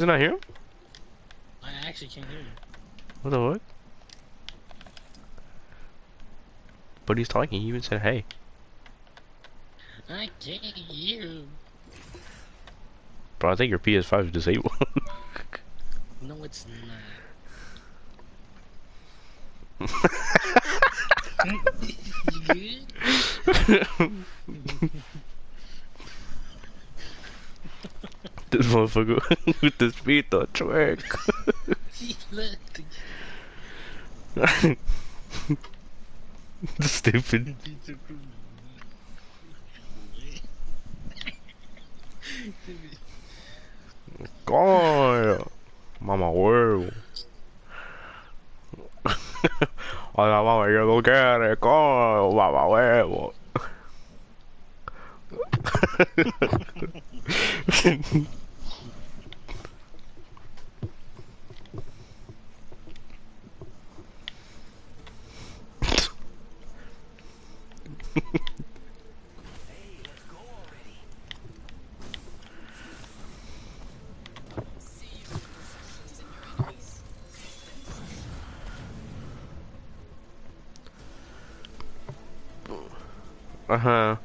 Is it not here? I actually can't hear you. What the what? But he's talking, he even said hey. I can't hear you. Bro, I think your PS5 is disabled. No, it's not. You good? This motherfucker with this feet on twerk. Look. Stupid. Coño. Mamá huevo. Hola mamá, yo no quiero, coño, mamá huevo. Uh-huh.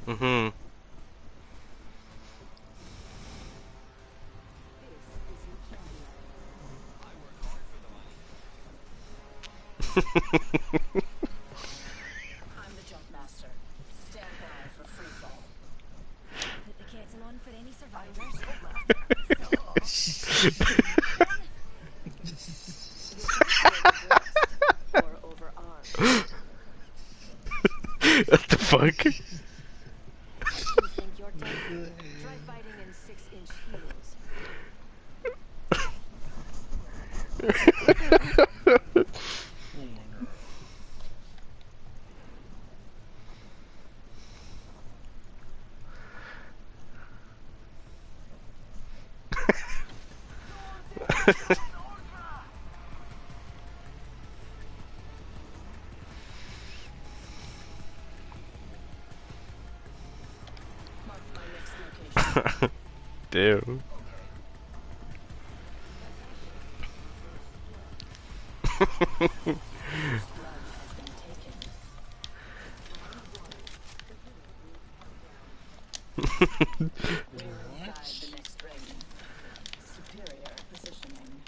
Mm-hmm. I'm the jump master. Stand by for free fall. Put the kettle on for any survivors. Or overarmed. What the fuck? You think you're done? Try fighting in 6-inch heels. Oh my god. Mark my next location. Damn. Blood has been taken. We're inside the next ring. Superior positioning.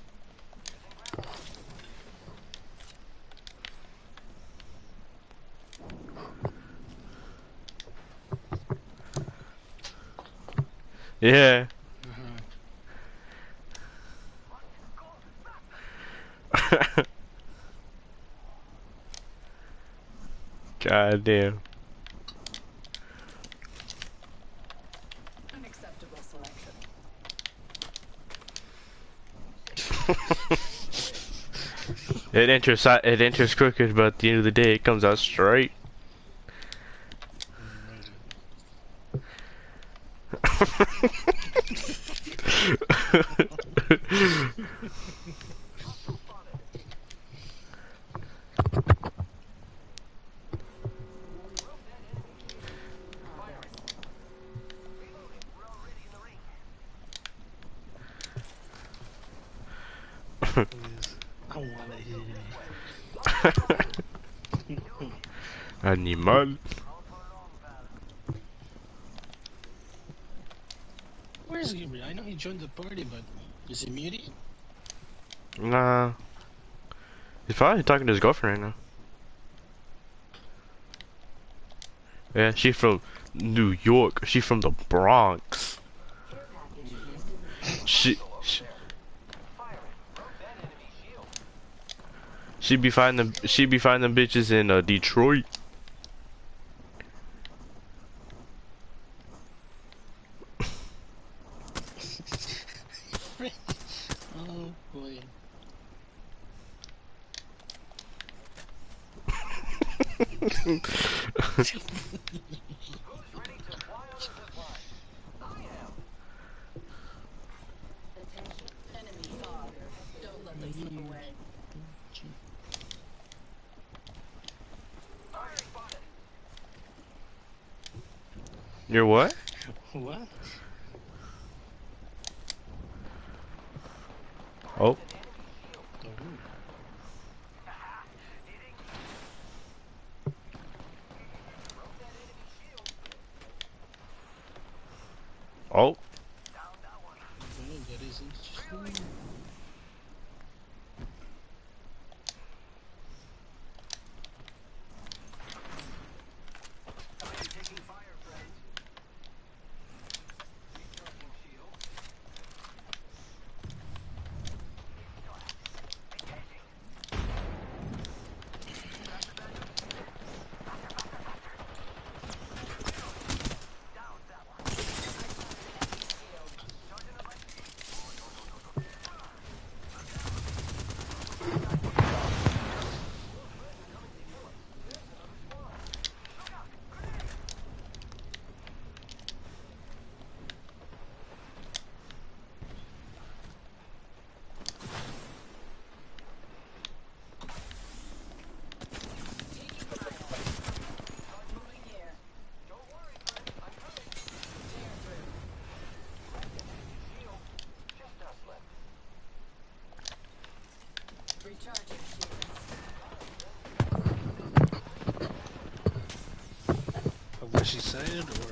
Yeah. God damn. Unacceptable selection. It enters crooked, but at the end of the day, it comes out straight. Please. I wanna hear you. Animal. Where's Gabriel? I know he joined the party, but is he muted? Nah. He's probably talking to his girlfriend right now. Yeah, she's from New York. She's from the Bronx. She she be finding them bitches in Detroit. Oh boy. Attention. Enemy far. Don't let them slip away. You're what? What? Oh. Oh. Oh. Oh, that is interesting. Recharging shields. Of what she said, or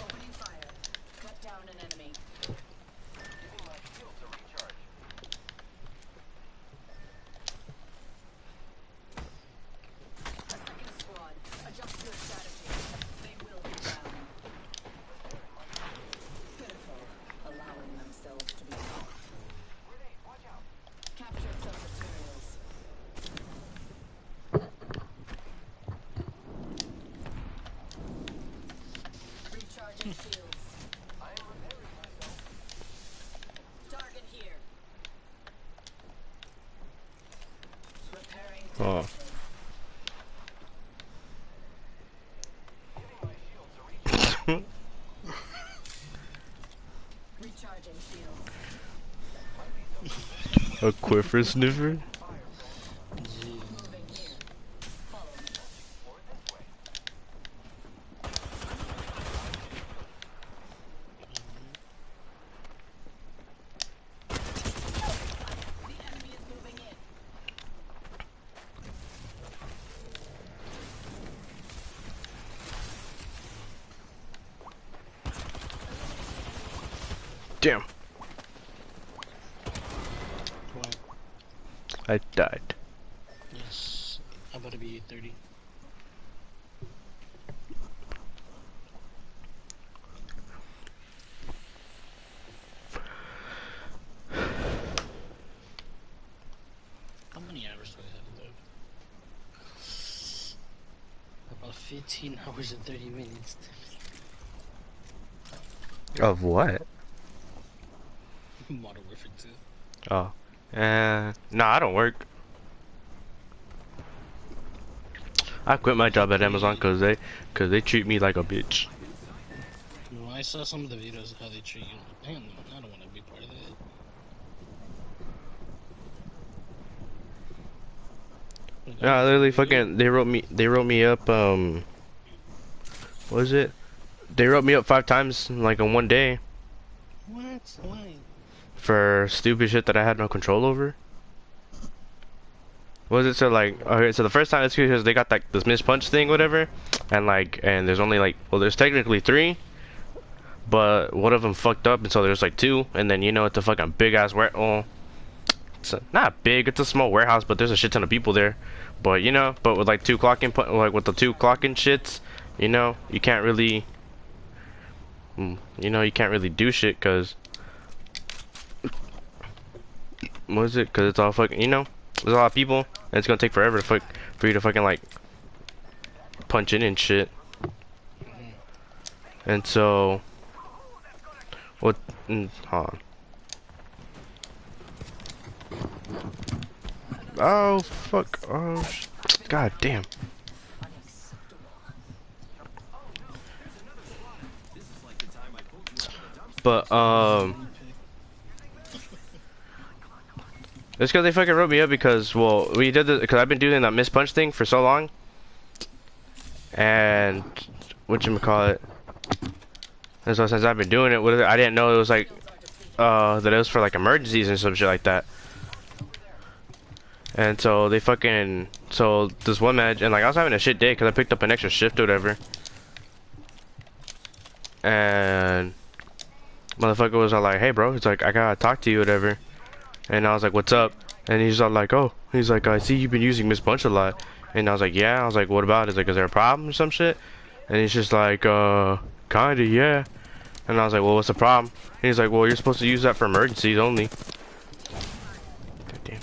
Opening fire. Cut down an enemy. A second squad. Adjust your strategy. They will be down. Pitiful. Allowing themselves to be caught. Capture some materials. Recharging shields. Target here. Repairing Oh. defenses. Recharging shields. A quiver sniffer? yeah. Moving here. Follow me. The enemy is moving in. Damn. What? I died. Yes. I'm about to be 30. How many hours do I have to load? About 15 hours and 30 minutes. Of what? Modern Warfare 2. Oh. Nah, I don't work. I quit my job at Amazon cause they treat me like a bitch. No, I saw some of the videos of how they treat you. Man, I don't want to be part of that. Like, Yeah, literally fucking they wrote me up what was it? They wrote me up 5 times like in one day What? Why? for stupid shit that I had no control over. What was it? So like, okay, so the first time it's because they got like this mispunch thing, whatever, and there's only like, well, there's technically 3, but one of them fucked up, and so there's like 2, and then you know it's a fucking big ass it's not big, it's a small warehouse, but there's a shit ton of people there, but you know, but with like 2 clocking, like with the 2 clocking shits, you know, you can't really, you know, you can't really do shit, cause, what is it? Cause it's all fucking, you know, there's a lot of people, and it's gonna take forever for you to fucking like punch in and shit. And so, what? Hold on. Oh fuck! Oh, god damn. But it's because they fucking wrote me up because, well, we did the, because I've been doing that mispunch thing for so long, and whatchamacallit, And so since I've been doing it with it, I didn't know it was like that it was for like emergencies and some shit like that. And so they fucking this one manager, and like I was having a shit day because I picked up an extra shift or whatever. And motherfucker was all like, "Hey, bro," he's like, "I gotta talk to you, whatever." And I was like, "What's up?" And he's all like, "Oh," he's like, "I see you've been using Miss Bunch a lot." And I was like, "Yeah." I was like, "What about it?" He's like, "Is there a problem or some shit?" And he's just like, kinda, yeah." And I was like, "Well, what's the problem?" And he's like, "Well, you're supposed to use that for emergencies only." God damn.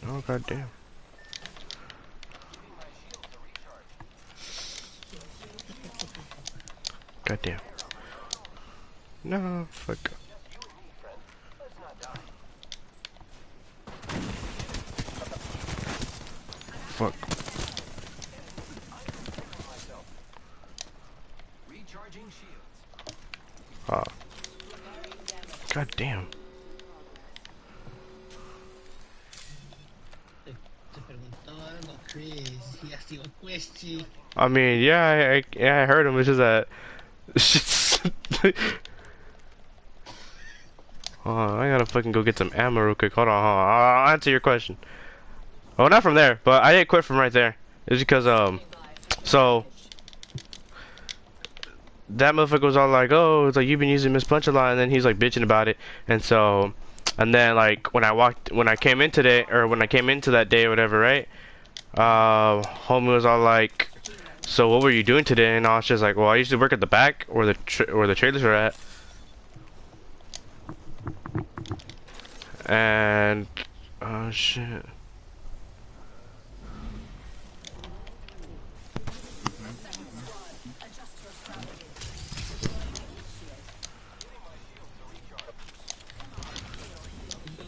Oh, god damn. God damn. No, fuck. Fuck. Ah. God damn. Te preguntó algo, Chris. He asked you a question. I mean, yeah, I heard him. It's just that. Hold on, I gotta fucking go get some ammo real quick. Hold on. I'll answer your question. Oh, not from there, but I didn't quit from right there. It's because so that motherfucker was all like, "Oh, it's like you've been using Miss Punch a lot," and then he's like bitching about it, and so, and then like when I came in today, or when I came into that day or whatever, right? Homie was all like, "So what were you doing today?" And I was just like, "Well, I usually work at the back where the trailers are at." And oh shit.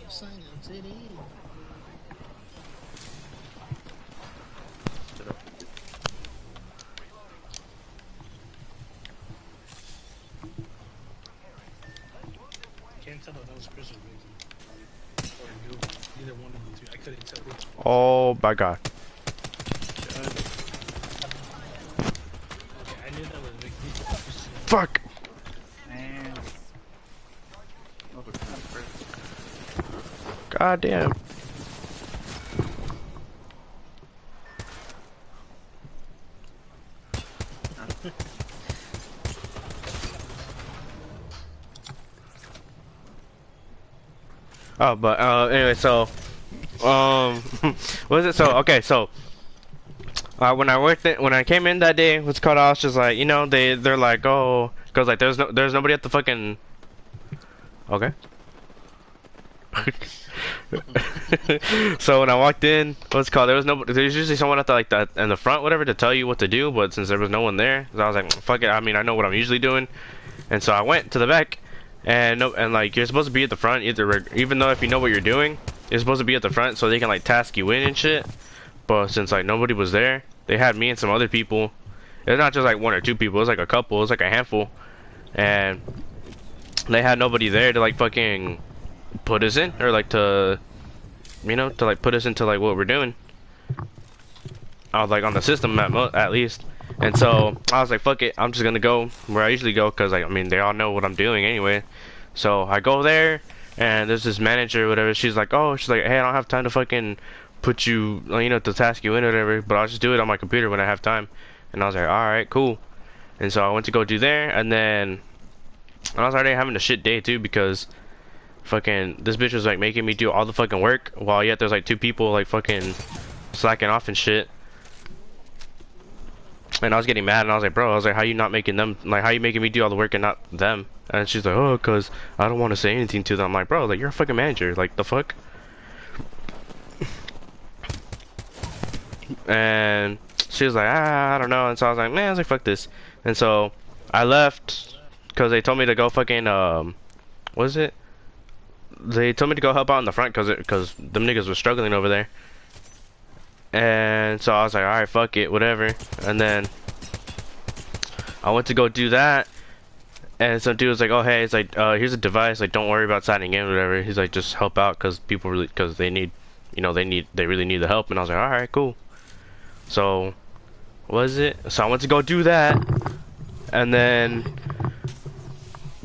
Silence it in. Can't tell if that was Chris or Ricky. Or you. Either one of the two. I couldn't tell who. Oh my god. Okay, I knew that was Ricky. Fuck. Man. God damn. Oh, but anyway, so what was it? So okay, so when I came in that day, what's called, I was just like, you know, they're like, oh, cause like there's nobody at the fucking. Okay. So when I walked in, what's it called, there's usually someone at the like that in the front, whatever, to tell you what to do. But since there was no one there, so I was like, fuck it. I mean, I know what I'm usually doing, and so I went to the back, and no, and like you're supposed to be at the front, even though if you know what you're doing, you're supposed to be at the front so they can like task you in and shit. But since like nobody was there, they had me and some other people. It's not just like one or two people. It was like a couple. It was like a handful, and they had nobody there to like fucking put us in, or like to, you know, to like put us into like what we're doing. I was like on the system at least, and so I was like, fuck it, I'm just gonna go where I usually go, cause like, I mean, they all know what I'm doing anyway. So I go there, and there's this manager or whatever. She's like, hey, I don't have time to fucking put you, you know, to task you in or whatever, but I'll just do it on my computer when I have time. And I was like, all right, cool. And so I went to go do there, and then I was already having a shit day too, because fucking this bitch was like making me do all the fucking work, while yet there's like two people like fucking slacking off and shit. And I was getting mad, and I was like, bro, I was like, how you not making them, like, how you making me do all the work and not them? And she's like, oh, cause I don't want to say anything to them. I'm like, bro, like, you're a fucking manager, like, the fuck? And she was like, I don't know. And so I was like, man, I was like, fuck this. And so I left, cause they told me to go fucking, what is it? They told me to go help out in the front, cause them niggas were struggling over there. And so I was like, alright, fuck it, whatever. And then I went to go do that, and some dude was like, oh, hey, it's like, here's a device, like, don't worry about signing in or whatever. He's like, just help out, cause people really, cause they need you know, they really need the help. And I was like, all right, cool. So, so I went to go do that, and then,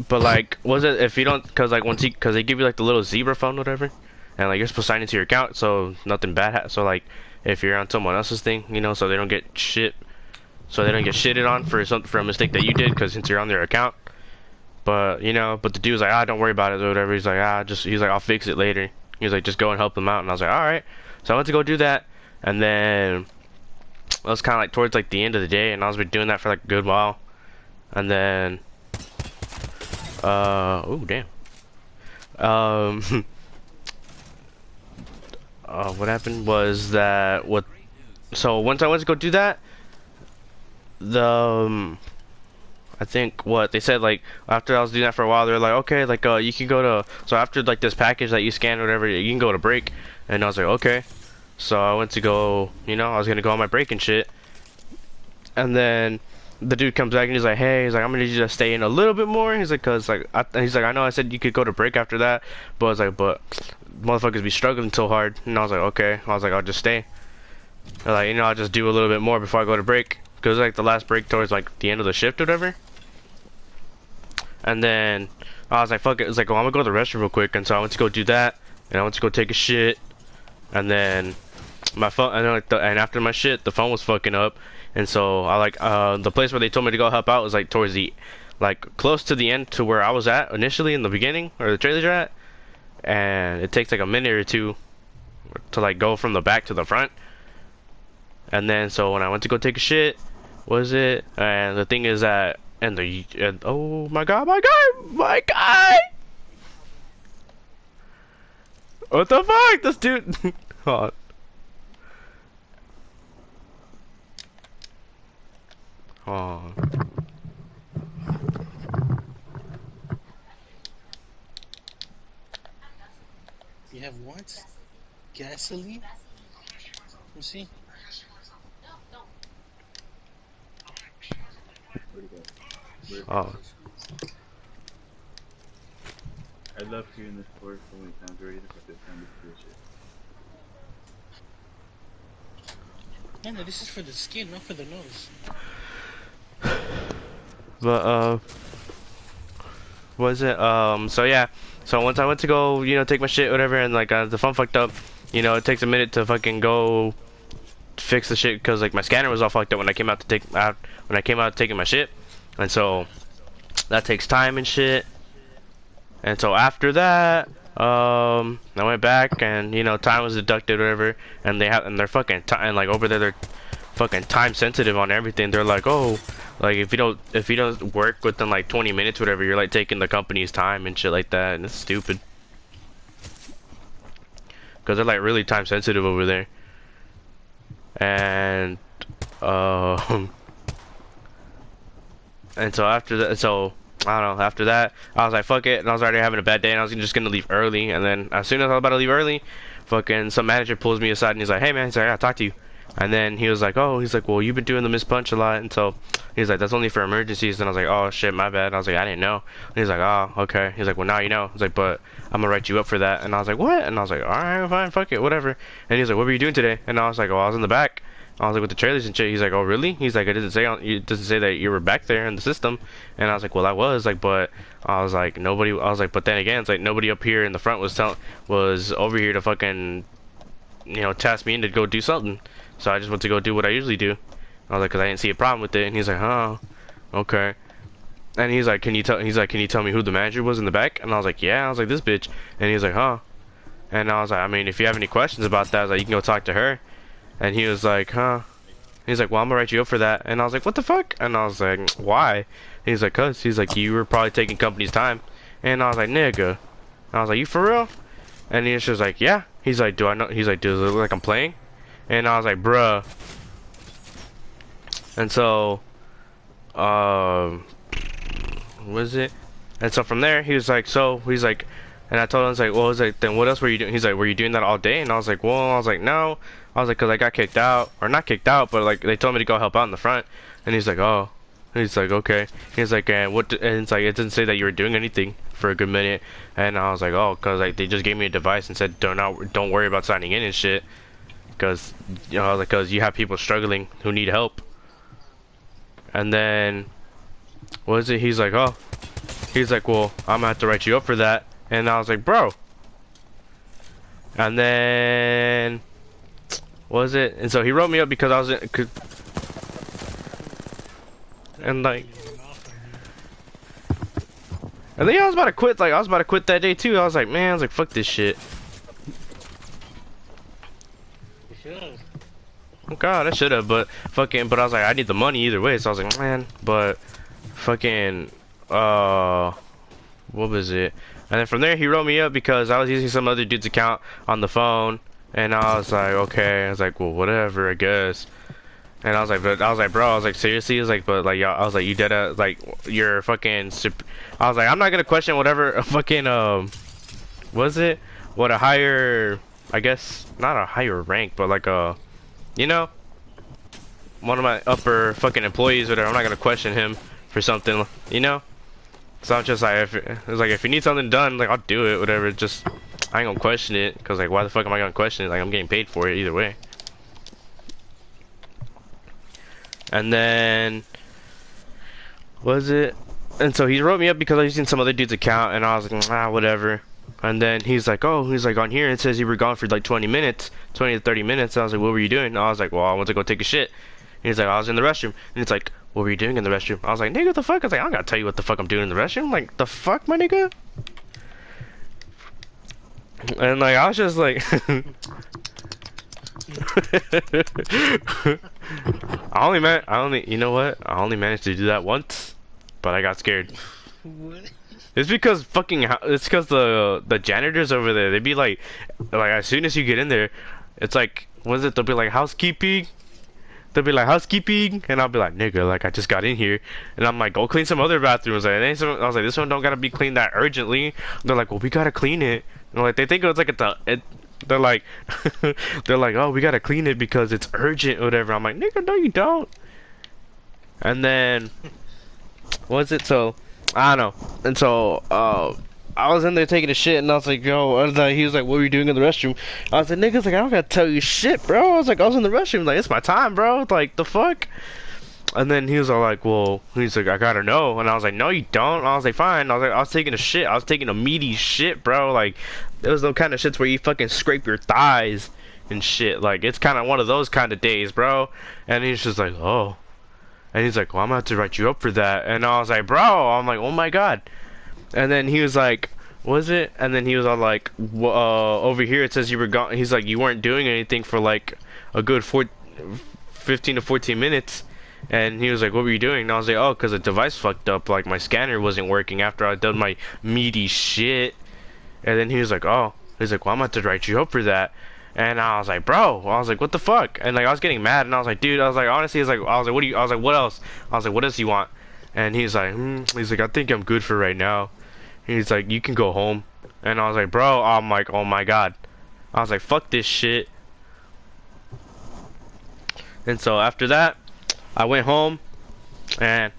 but like, if you don't, cause like cause they give you like the little zebra phone, whatever, and like you're supposed to sign into your account, so nothing bad. So like, if you're on someone else's thing, you know, so they don't get shitted on for a mistake that you did, cause since you're on their account. But you know, but the dude was like, ah, don't worry about it or whatever. He's like, he's like, I'll fix it later. He was like, just go and help them out. And I was like, all right. So I went to go do that, and then it was kind of like towards like the end of the day, and I was been doing that for like a good while, and then, oh damn, what happened was that so once I went to go do that, I think what they said, like after I was doing that for a while, they're like, okay, like you can go to, so after like this package that you scan or whatever, you can go to break. And I was like, okay. So I went to go, you know, I was gonna go on my break and shit. And then the dude comes back and he's like, hey, he's like, I'm gonna need you to stay in a little bit more. He's like, cause like he's like, I know I said you could go to break after that, but I was like, but motherfuckers be struggling so hard. And I was like, okay. I was like, I'll just stay. And like, you know, I'll just do a little bit more before I go to break. Cause like the last break towards like the end of the shift or whatever. And then I was like, fuck it. It's like, well, I'm gonna go to the restroom real quick. And so I went to go do that. And I went to go take a shit. And then my phone, and then like and after my shit, the phone was fucking up. And so I like, the place where they told me to go help out was like towards the, like close to the end to where I was at initially in the beginning, or the trailers are at. And it takes like a minute or two to like go from the back to the front. And then so when I went to go take a shit, and the thing is that, oh my god, my guy! What the fuck? This dude. Hold on. Oh. You have what? Gasoline? Let me see. Oh. I left you in the store so many times already, but this time it's bullshit. Man, this is for the skin, not for the nose. But so yeah, so once I went to go, you know, take my shit, whatever, and like the phone fucked up, you know, it takes a minute to fucking go fix the shit, because like my scanner was all fucked up when I came out taking my shit, and so that takes time and shit. And so after that, I went back, and you know, time was deducted, whatever, and they're fucking and like over there they're fucking time sensitive on everything. They're like, oh, like if you don't work within like 20 minutes, whatever, you're like taking the company's time and shit like that, and it's stupid. Cause they're like really time sensitive over there. And and so after that, I don't know, after that, I was like, fuck it, and I was already having a bad day, and I was just gonna leave early, and then as soon as I was about to leave early, fucking some manager pulls me aside, and he's like, hey man, he's like, I gotta talk to you. And then he was like, oh, he's like, well, you've been doing the miss punch a lot, and so he's like, that's only for emergencies. And I was like, oh shit, my bad. And I was like, I didn't know. And he's like, oh, okay. He's like, well, now you know. He's like, but I'm gonna write you up for that. And I was like, what? And I was like, all right, fine, fuck it, whatever. And he's like, what were you doing today? And I was like, oh, I was in the back. I was like, with the trailers and shit. He's like, oh really? He's like, it doesn't say that you were back there in the system. And I was like, well, I was like, but I was like, but then again, it's like nobody up here in the front was over here to fucking, you know, task me in to go do something. So I just went to go do what I usually do. I was like, cause I didn't see a problem with it. And he's like, oh, okay. And he's like, can you tell me who the manager was in the back? And I was like, yeah. I was like, this bitch. And he's like, huh. And I was like, I mean, if you have any questions about that, I was like, you can go talk to her. And he was like, huh. He's like, well, I'm gonna write you up for that. And I was like, what the fuck? And I was like, why? And he's like, cause he's like, you were probably taking company's time. And I was like, nigga. And I was like, you for real? And he was just like, yeah. He's like, do I know? He's like, does it look like I'm playing? And I was like, bruh. And so, what is it? And so from there, he was like, and I told him, I was like, well, I was like, then what else were you doing? He's like, were you doing that all day? And I was like, well, I was like, no. I was like, cause I got kicked out, or not kicked out, but like they told me to go help out in the front. And he's like, oh. He's like, okay. He's like, and and it's like, it didn't say that you were doing anything for a good minute. And I was like, oh, cause like they just gave me a device and said, don't worry about signing in and shit. Cause, you know, like, cause you have people struggling who need help. And then, what is it? He's like, oh, he's like, well, I'm gonna have to write you up for that. And I was like, bro. And then, what was it? And so he wrote me up because I was in, and like, and then I was about to quit. Like, I was about to quit that day too. I was like, man, I was like, fuck this shit. Oh god, I should have, but fucking, but I was like, I need the money either way. So I was like, man, but fucking, what was it? And then from there, he wrote me up because I was using some other dude's account on the phone, and I was like, okay. I was like, well, whatever, I guess. And I was like, but I was like, bro, I was like, seriously? I was like, but like, y'all, I was like, you dead like, you're fucking. I was like, I'm not gonna question whatever fucking was it? What a higher, I guess, not a higher rank, but like a, you know, one of my upper fucking employees or whatever. I'm not gonna question him for something, you know. So I'm just like, if you need something done, like, I'll do it, whatever. Just, I ain't gonna question it, cause like, why the fuck am I gonna question it? Like, I'm getting paid for it either way. And then, was it? And so he wrote me up because I was using some other dude's account, and I was like, ah, whatever. And then he's like, oh, he's like, on here it says you were gone for like 20 minutes, 20 to 30 minutes. And I was like, what were you doing? And I was like, well, I went to go take a shit. And he's like, I was in the restroom. And it's like, what were you doing in the restroom? I was like, nigga, what the fuck? I was like, I don't gotta tell you what the fuck I'm doing in the restroom. Like, the fuck, my nigga? And like, I was just like, you know what? I only managed to do that once, but I got scared. What? It's because it's because the janitors over there, they be like as soon as you get in there, it's like, what is it? They'll be like, housekeeping. They'll be like, housekeeping, and I'll be like, nigga, like, I just got in here, and I'm like, go clean some other bathrooms. Like, I was like, this one don't gotta be cleaned that urgently. They're like, well, we gotta clean it. And like, they think it's like they're like, they're like, oh, we gotta clean it because it's urgent or whatever. I'm like, nigga, no, you don't. And then, what is it? So, I don't know. And so, I was in there taking a shit, and I was like, yo, he was like, what were you doing in the restroom? I was like, niggas, like, I don't gotta tell you shit, bro. I was like, I was in the restroom, like, it's my time, bro. Like, the fuck? And then he was all like, well, he's like, I gotta know. And I was like, no, you don't. I was like, fine. I was like, I was taking a shit. I was taking a meaty shit, bro. Like, there was no kind of shits where you fucking scrape your thighs and shit. Like, it's kind of one of those kind of days, bro. And he's just like, oh. And he's like, well, I'm gonna have to write you up for that. And I was like, bro, I'm like, oh my god. And then he was like, was it? And then he was all like, over here it says you were gone. He's like, you weren't doing anything for like a good 15 to 14 minutes. And he was like, what were you doing? And I was like, oh, because the device fucked up. Like, my scanner wasn't working after I done my meaty shit. And then he was like, oh. He's like, well, I'm going to have to write you up for that. And I was like, bro. I was like, what the fuck? And like, I was getting mad. And I was like, dude. I was like, honestly, I was like, what do you? I was like, what else? I was like, what else do you want? And he's like, he's like, I think I'm good for right now. He's like, you can go home. And I was like, bro. I'm like, oh my god. I was like, fuck this shit. And so after that, I went home, and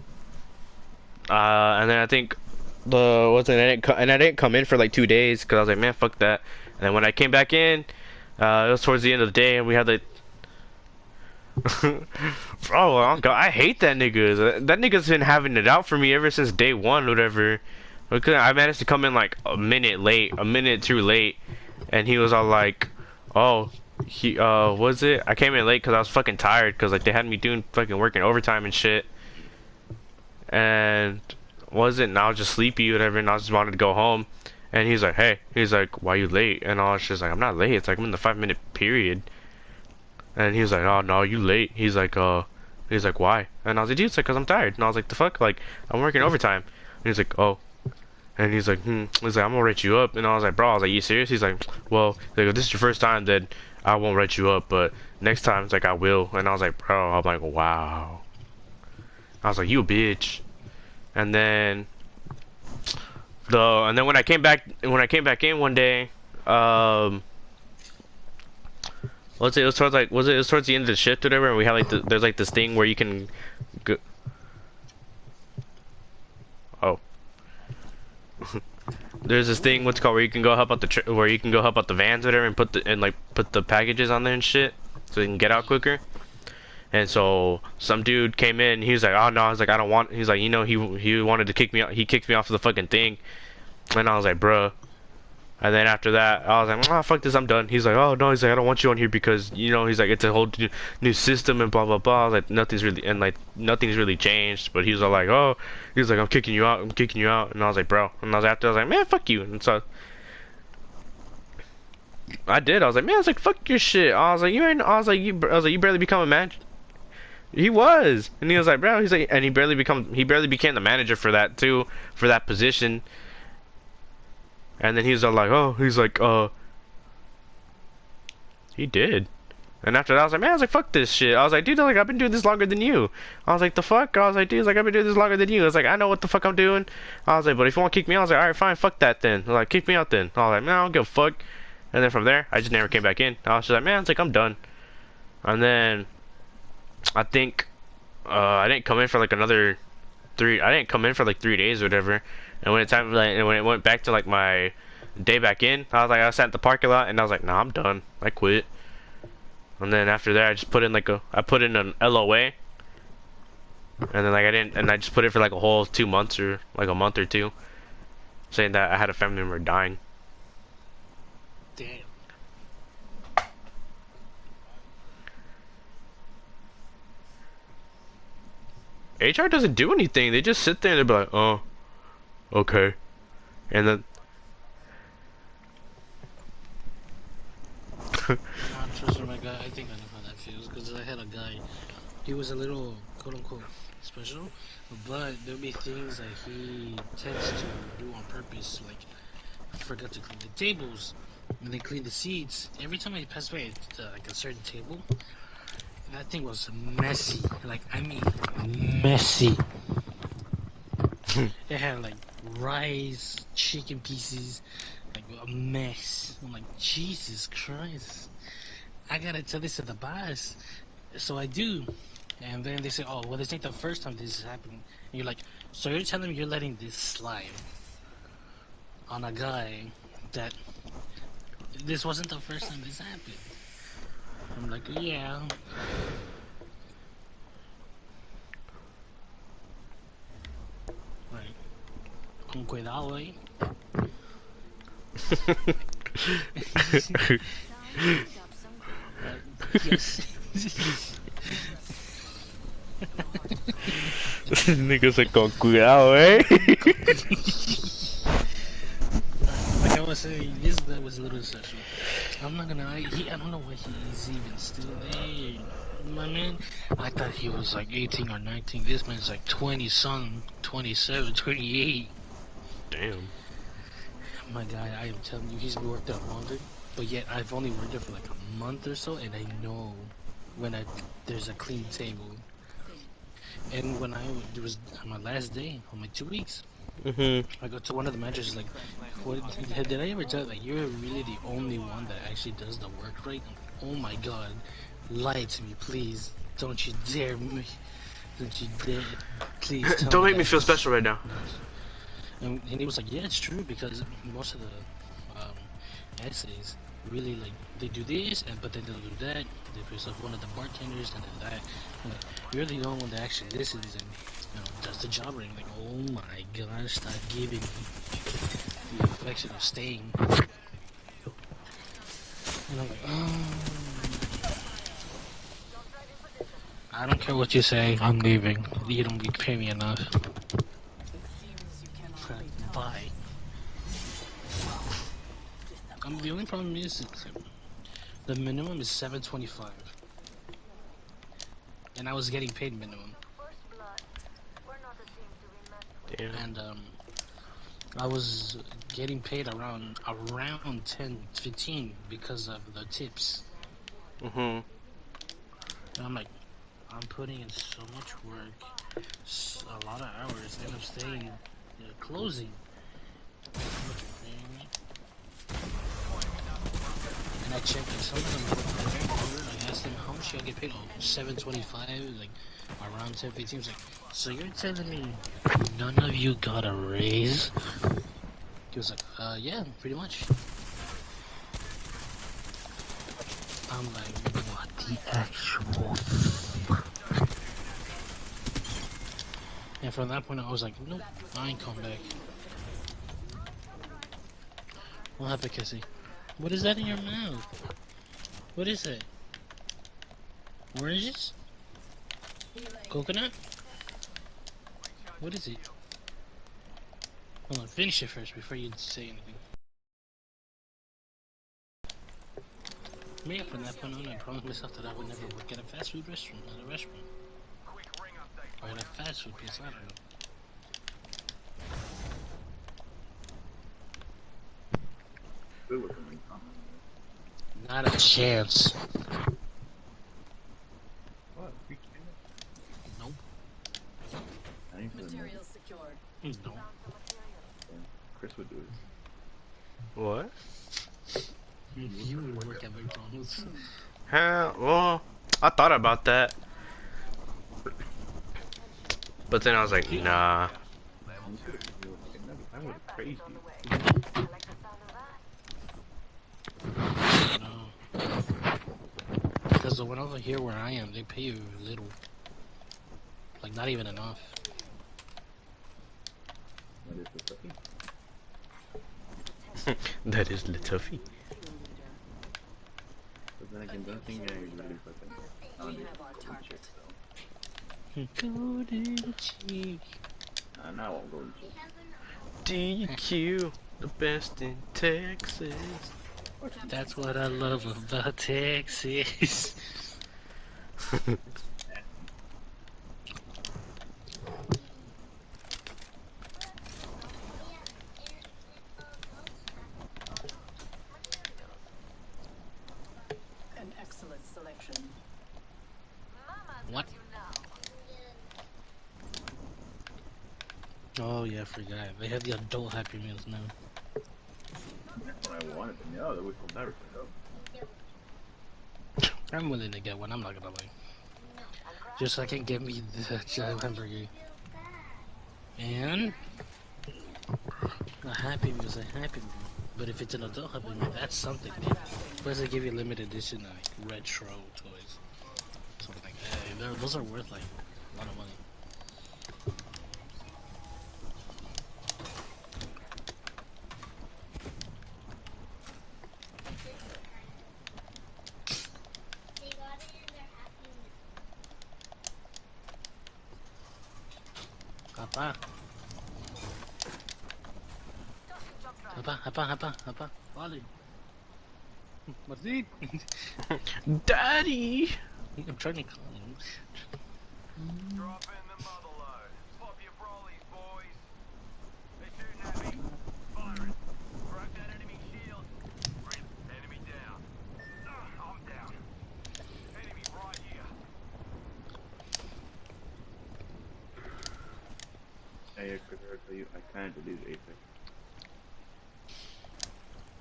then I think and I didn't come in for like 2 days because I was like, man, fuck that. And then when I came back in, it was towards the end of the day, and we had like, bro, I hate that nigga. That nigga's been having it out for me ever since day one, whatever. Because I managed to come in like a minute too late, and he was all like, oh. Was it? I came in late because I was fucking tired because like they had me doing fucking working overtime and shit. And was it? And I was just sleepy, whatever, and I just wanted to go home. And he's like, hey, he's like, why you late? And I was just like, I'm not late. It's like I'm in the 5-minute period. And he was like, oh no, you late. He's like, why? And I was like, dude, it's like, cause I'm tired. And I was like, the fuck, like I'm working overtime. And he's like, oh. And he's like, he's like, I'm gonna write you up. And I was like, bro, I was like, you serious? He's like, well, like, if this is your first time, then I won't write you up, but next time it's like I will. And I was like, bro, I'm like, wow. I was like, you a bitch. And then when I came back in one day, it was towards the end of the shift or whatever, and we had like there's like this thing where you can go, There's this thing, what's it called, where you can go help out where you can go help out the vans or whatever, and put the packages on there and shit, so you can get out quicker. And so some dude came in. He was like, "Oh no," I was like, "I don't want." He's like, "You know, he wanted to kick me out. He kicked me off of the fucking thing." And I was like, "Bruh." And then after that, I was like, "Ah, fuck this, I'm done." He's like, "Oh no," he's like, "I don't want you on here because you know," he's like, "It's a whole new system and blah blah blah." I was like, nothing's really changed. But he was all like, "Oh," he's like, "I'm kicking you out. I'm kicking you out." And I was like, "Bro," and I was like, "Man, fuck you." And so I did. I was like, "Man," I was like, "Fuck your shit." I was like, "You ain't." I was like, "You barely become a man." He was, and he was like, "Bro," he's like, and he barely became the manager for that too, for that position. And then he's all like, "Oh," he's like, he did. And after that, I was like, "Man," I was like, "Fuck this shit." I was like, "Dude, like, I've been doing this longer than you." I was like, "The fuck?" I was like, "Dude, like, I've been doing this longer than you." I was like, "I know what the fuck I'm doing." I was like, "But if you want to kick me out," I was like, "Alright, fine, fuck that then." I was like, "Kick me out then." I was like, "Man, I don't give a fuck." And then from there, I just never came back in. I was just like, "Man," it's like, "I'm done." And then I think I didn't come in for like another I didn't come in for like 3 days or whatever. And when it went back to like my day back in, I sat at the parking lot and I was like, "Nah, I'm done. I quit." And then after that, I just put in I put in an LOA, and then I just put it for like a whole 2 months or like a month or two, saying that I had a family member dying. Damn. HR doesn't do anything. They just sit there and they're like, "Oh, okay," and then Trust me, my guy. I think I know how that feels because I had a guy. He was a little quote unquote special, but there'll be things that he tends to do on purpose. Like I forgot to clean the tables, and then clean the seats. Every time I passed by like a certain table, that thing was messy. Like I mean, messy. It had like rice, chicken pieces, like a mess. I'm like, Jesus Christ. I gotta tell this to the boss. So I do. And then they say, "Oh, well, this ain't the first time this is happening." And you're like, "So you're telling me you're letting this slide on a guy that this wasn't the first time this happened?" I'm like, "Yeah." Right. Con cuidado, eh? Yes. niggas like, "Con cuidado, eh?" Like I was saying, this guy was a little special. I'm not gonna lie, I don't know why he's even still there. My man, I thought he was like 18 or 19. This man's like 20 something, 27, 28. Damn. My guy, I am telling you, he's been worked out longer. But yet, I've only worked there for like a month or so, and I know when there's a clean table. And when there was on my last day, on my 2 weeks, I go to one of the managers like, "What did I ever tell you that you're really the only one that actually does the work right?" I'm like, "Oh my God, lie to me, please! Don't you dare me! Don't you dare! Please tell Don't me make me that feel this-" special right now. And he was like, "Yeah, it's true because most of the essays really like they do this, but then they'll do that. They piss off one of the bartenders and then that. And, like, you're the only one that actually listens and does the job right." I'm like, "Oh my gosh, stop giving me the affection of staying." And I'm like, "Oh, I don't care what you say. I'm leaving. You don't pay me enough." Bye. The only problem is the minimum is $7.25, and I was getting paid minimum, Damn. and I was getting paid around 10-15 because of the tips. And I'm like, I'm putting in so much work, a lot of hours, and I'm staying closing. How much you're paying me? And I checked, and some of them, I asked them how much y'all get paid. Oh, $7.25, like around 10-15. I was like, so you're telling me none of you got a raise? He was like, yeah, pretty much. I'm like, what the actual fuck? And from that point on, I was like, nope, I ain't coming back. What happened, Cassie? What is that in your mouth? What is that? Oranges? Coconut? What is it? Hold on, finish it first before you say anything. Me, from that point on, I promised myself that I would never work at a fast food restaurant, at a restaurant. Or at a fast food place, I don't know. Food was amazing. Not a chance. What? You kidding? Nope. I ain't for the money. Materials secured. No. Chris would do it. What? You would work at McDonald's. Well, I thought about that. But then I was like, nah. I was crazy. No. Because the one over here where I am, they pay you little. Like, not even enough. That is the stuffy. That is Lituffy. But then again, don't think I really fucking. I We don't have our target. Golden cheek. Now I'll go and DQ, the best in Texas. That's what I love about Texas. An excellent selection. What? Oh yeah, I forgot. They have the adult Happy Meals now. That's what I wanted to know. That we could never pick up. I'm willing to get one, I'm not gonna lie. Just so I can get me the giant hamburger. And a Happy Meal is a Happy Meal. But if it's an adult Happy Meal, that's something. Plus they give you limited edition like retro toys. So I'm like, hey, those are worth like a lot of money. Apa? Apa? Wally. Martin. Daddy! I'm trying to call him. Drop in the mother load. Pop your brollies, boys. They're shooting at me. Firing. Broke that enemy shield. Rip. Enemy down. I'm down. Enemy right here. Hey, Chris, I tell you, I kind of deleted Apex.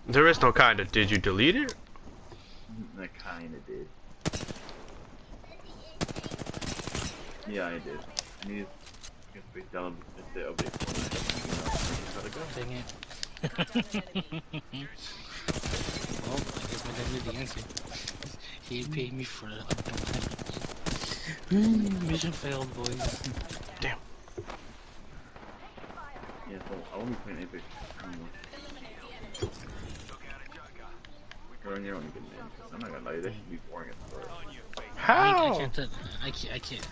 There is no kind of. Did you delete it? I kind of did. Yeah, I did. I needed to get down the update for it. Dang it. Well, I guess my dad knew the answer. He paid me for it. Mission failed, boys. Damn. Yeah, so I won't be playing Apex. You're only getting in. I'm not gonna lie, that should be boring as fuck. How? I can't.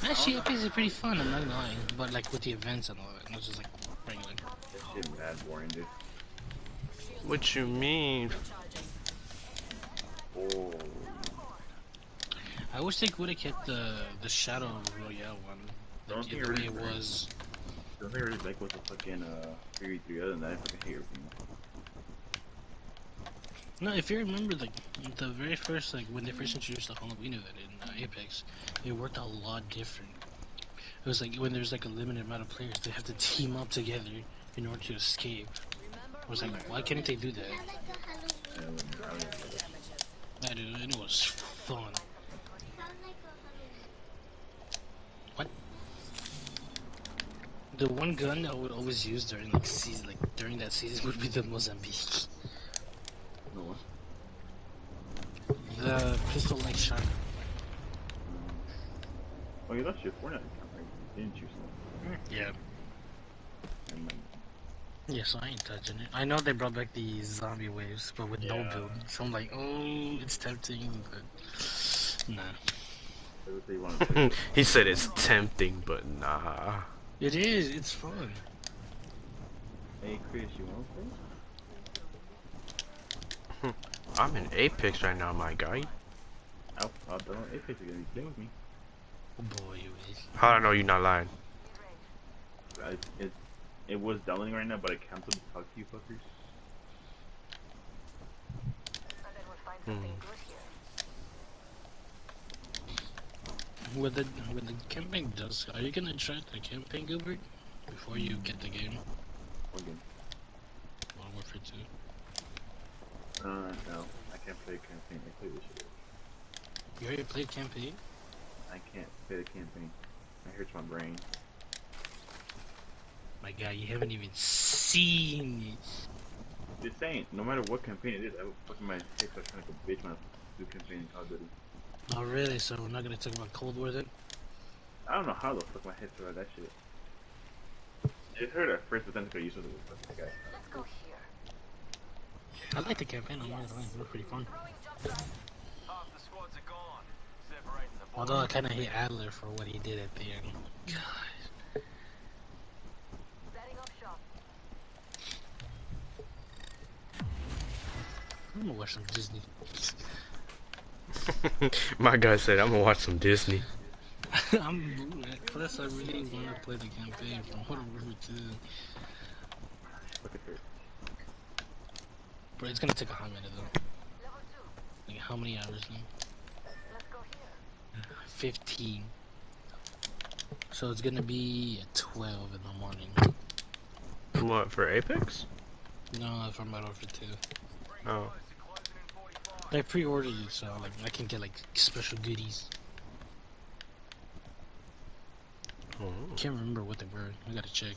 Actually, Apex is pretty fun, I'm not gonna lie. But like with the events and all that, it's just like regular. That shit mad boring, dude. What you mean? Oh. I wish they would have kept the Shadow Royale one. Don't Like, think the I way really it was. Don't think I really like what the fucking 3v3 other than that, I fucking hate everything. No, if you remember, like the very first, like when they first introduced the Halloween event in Apex, it worked a lot different. It was like when there's like a limited amount of players, they have to team up together in order to escape. I was like, why can't they do that? I did, and it was fun. What? The one gun I would always use during like season, like during that season, would be the Mozambique. No what? The pistol like shot. Oh, you left your Fortnite account, right? Didn't you? So, Yeah. never mind. Yeah, so I ain't touching it. I know they brought back the zombie waves, but with no Yeah. build. So I'm like, oh, it's tempting, but nah. That's what they want to play. He said it's tempting, but nah. It is. It's fun. Hey, Chris, you want to play? I'm in Apex right now, my guy. I'll don't. Apex are gonna be playing with me. Oh boy, you is. How do I know you're not lying? It was downloading right now, but I canceled to talk to you fuckers. And then we'll find something good here. When the campaign does, are you gonna try the campaign, Gilbert, before you get the game? Again. Modern Warfare 2. No, I can't play campaign. I play this shit. You already played campaign? I can't play the campaign. It hurts my brain. My guy, you haven't even seen it. Just saying, no matter what campaign it is, I would fucking my head starts trying to go bitch when I do campaign in Call of Duty. Oh really? So we're not gonna talk about Cold War then? I don't know how the fuck my head started that shit. It hurt at first, but then I got used to it. Fucking guy. Let's go here. I like the campaign, I'm not gonna lie, it was pretty fun. Throwing jump drive. Half the squads are gone. Separating the boys. Although I kinda hate Adler for what he did at the end. God. Setting up shop. I'm gonna watch some Disney. My guy said, I'm gonna watch some Disney. I'm bored. Plus, I really want to play the campaign from Modern Warfare 2. Look at her. Bro, it's gonna take a hot minute though. Level 2. Like, how many hours now? Let's go here. 15. So it's gonna be at 12 in the morning. What, for Apex? No, from Modern Warfare 2. Oh. I pre-ordered it, so like I can get like special goodies. Oh. Can't remember what they were. I gotta check.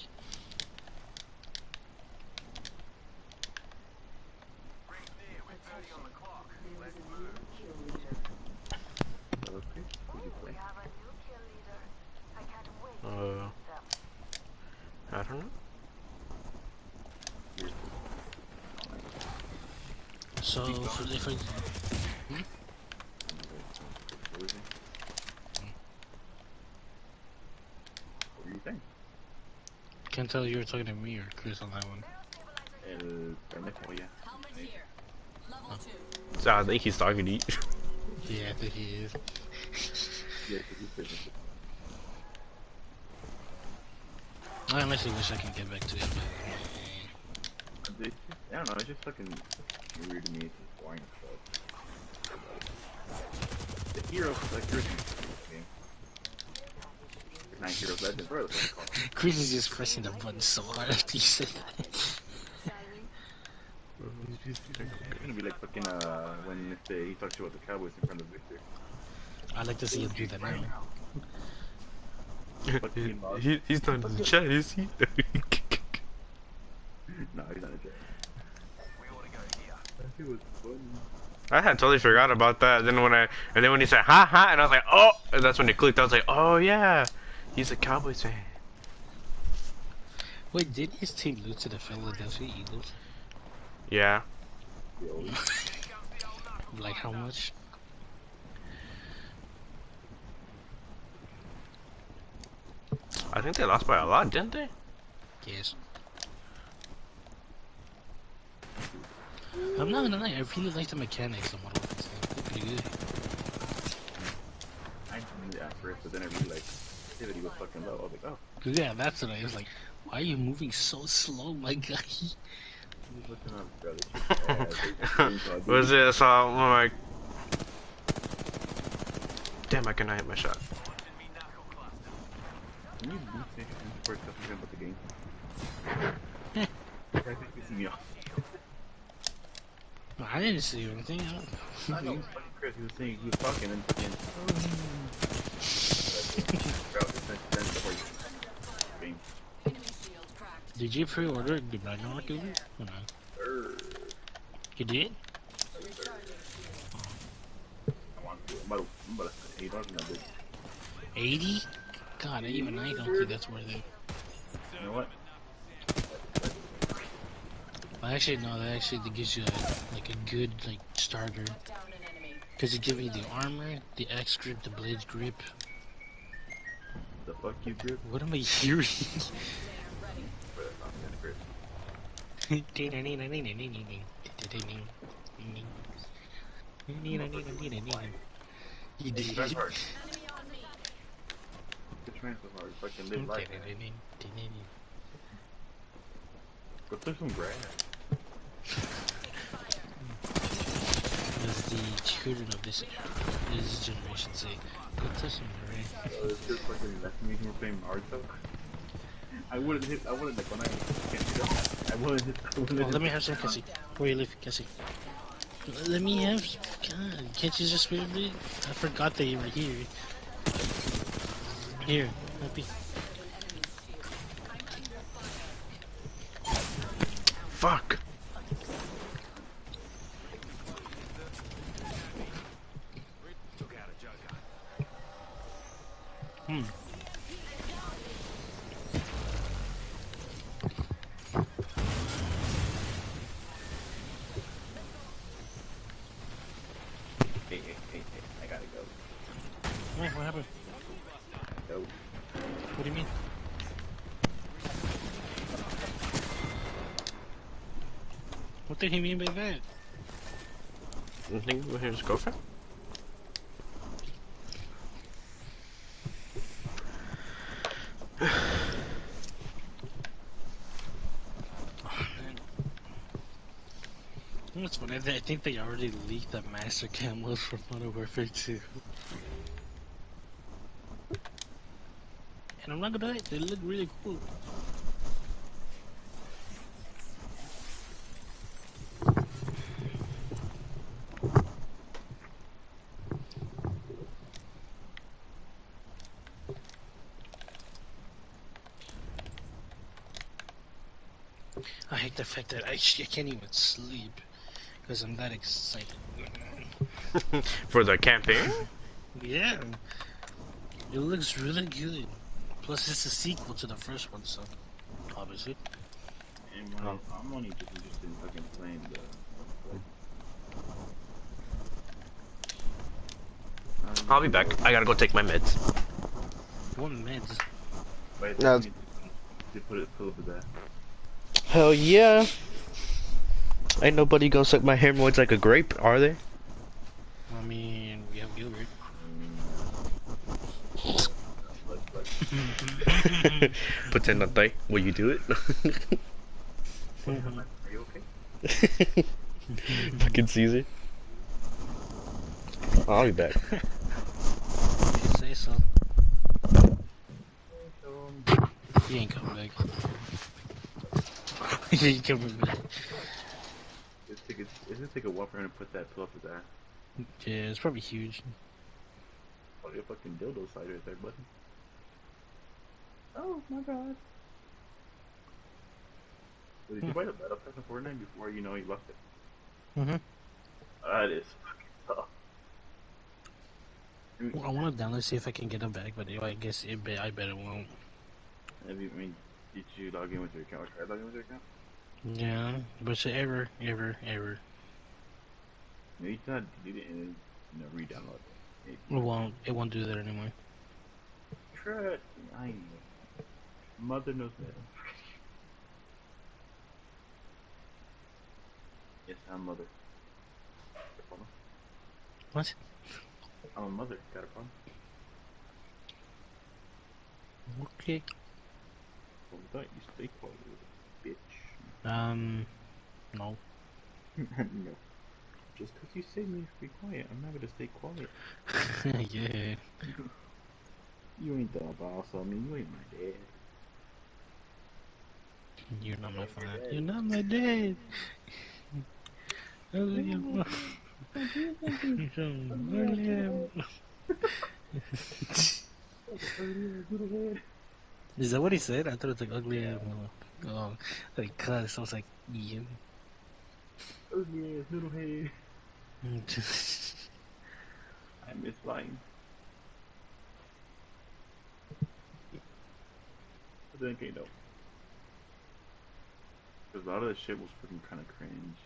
Rings near with 30 on the clock. Let's move. Okay. Did you We play? have a new kill leader. I can't wait to meet them. I don't know. So if I What was it? What were you saying? can't tell if you were talking to me or Chris on that one. El pendejo, yeah. So I think he's talking to you. Yeah, I think he is. Yeah, because you said it. I honestly wish I could get back to it, but I don't know, it's just fucking weird to me. It's just boring as fuck. The heroes, like, you're game. 9 Heroes Legends, whatever the fuck it's called. Chris is just pressing the button so hard after you said that. It's gonna be like fucking, when he talks about the Cowboys in front of Victor. I'd like to see him do that now. Fucking boss. He's not in the chat, is he? No, he's not a jet. We ought to go here. That was fun. I had totally forgot about that. Then when he said ha ha, and I was like, oh, and that's when it clicked. I was like, oh yeah, he's a Cowboys fan. Wait, did his team lose to the Philadelphia Eagles? Yeah. Like how much? I think they lost by a lot, didn't they? Yes. I'm not gonna lie, I really like the mechanics of Modern Warfare 2. They're pretty good. I didn't need it at first, but then I really like it that he was fucking low. I was like, oh. Yeah, that's what I was like. Why are you moving so slow, my guy? He's looking on brother. What is it? I saw one of my. Damn, I cannot hit my shot. Can you do things before something about the game? I think you see me off. No, I didn't see anything. I know, fucking Chris, he was saying, he was talking and fucking. Game. Did you pre-order the Ragnarok Uber? Or no? You did? I want to. I'm about to spend $8 on that bitch. 80? God, even I don't think that's worth it. You know what? Well, actually, no, that actually gives you like a good like starter. Down an enemy. Because it gives you the armor, the X grip, the blade grip. The fuck you grip? What am I hearing? Bro, that sounds kind of great. You Hey, did. drive hard. Quit trying so hard. Fucking live life. Go through some grass. As the children of this generation say, go touch some grass. It's just fucking messing me. We're playing Naruto. I wouldn't hit. I wouldn't like when I can't hit up. I wouldn't hit. Oh, let me have some, Cassie. Where you live, Cassie? Let me have some. God, can't you just wait me? I forgot that you were here. Here, happy. Fuck. Hmm. Hey, I gotta go. Wait, what happened? Go. What do you mean? What did he mean by that? You think we're his girlfriend? You know what's funny? I think they already leaked the master camos for Modern Warfare 2. And I'm not gonna lie, they look really cool. I hate the fact that I can't even sleep because I'm that excited. For the campaign? Yeah, it looks really good. Plus, it's a sequel to the first one, so obviously. And I'm only just interested in fucking playing the. I'll be back. I gotta go take my meds. What meds? Wait, No. they pull up with that. Hell yeah. Ain't nobody gonna suck my hemorrhoids like a grape, are they? I mean, we have Gilbert. Pretend not die. Will you do it? Are you okay? Fucking Caesar. I'll be back. If you say so. He ain't coming back. He ain't coming back. It's gonna take a while for him to put that pull up with that. Yeah, it's probably huge. Probably a fucking dildo side right there, buddy. Oh my god. Did you buy the battle pass in Fortnite before you know you left it? Mm-hmm. That is fucking tough. Well, I want to download see if I can get them back, but I guess I bet it won't. Did you log in with your account or try logging with your account? Yeah, but it's error. No, you cannot delete it and then, re-download it. It won't do that anymore. Trust me, I know. Mother knows better. Yes, I'm mother. What? I'm a mother. Got a problem? Okay. Well, I thought you stay quiet, bitch. No. No. Just because you say me to be quiet, I'm not gonna stay quiet. Yeah. You ain't the boss on me. You ain't my dad. You're not my father. You're not my dad. Is that what he said? I thought it was like ugly ass mother. Oh, like cuss. I was like, yeah. Oh yeah, little head. I miss lying. But then again, though. Because a lot of the shit was freaking kind of cringe.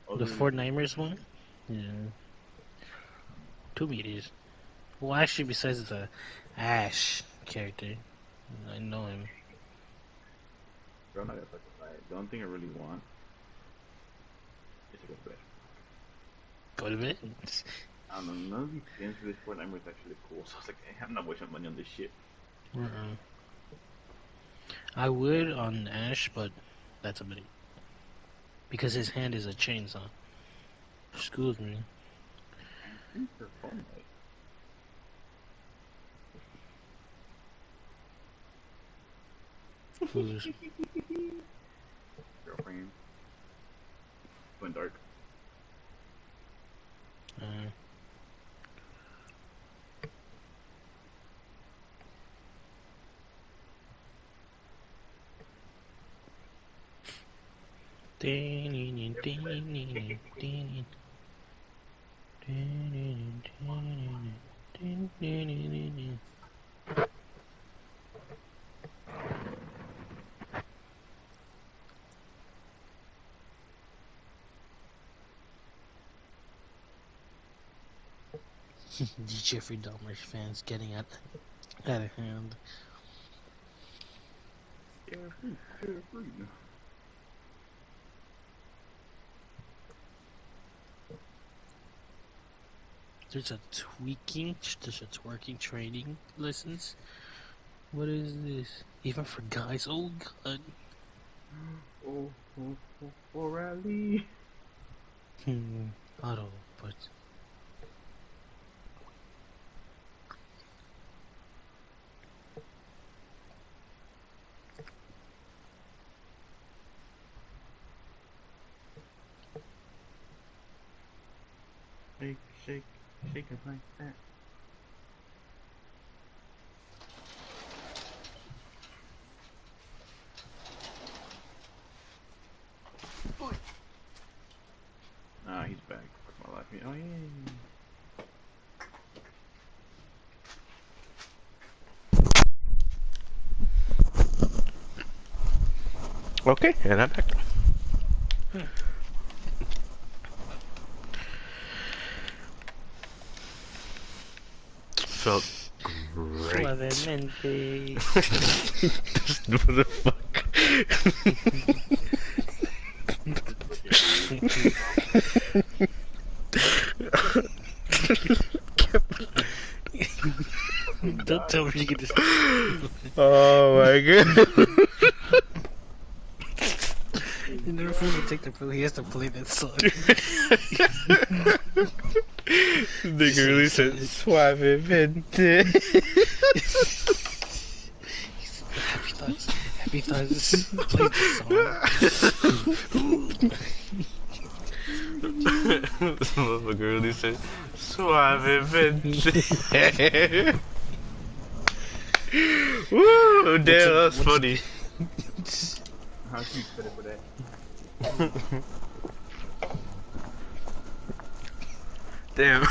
The Other than Fortnimers one? Yeah. To me it is. Well, actually, besides the Ash character, I know him. bro, I'm not gonna fucking lie. The only thing I really want is to go to bed. Go to bed. I don't know, none of these skins for this Fortnite was actually cool, so I was like, hey, I'm not wasting money on this shit. Uh-uh. I would on Ash, but that's about it. Because his hand is a chainsaw. Excuse me. And free for Fortnite. Who's Girlfriend. Went dark. uh, Jeffrey Dahmer's fans getting out of hand. Carefree, carefree. There's a there's a twerking training lessons. What is this? Even for guys? Oh god. O'Reilly. Auto, but Shake, shake, shake it like that. Ah, he's back. Fuck my life. Oh, yeah. Okay, and I'm back. Felt great. Suavemente. What the fuck? Don't tell me you get this. Oh my god. In order for him to take the pill, he has to play that song. Nigga really said suavemente. Happy thoughts. Happy thoughts. Play the song. This motherfucker really said suavemente. Woo, damn, that's funny. How'd you fit it for that? Damn.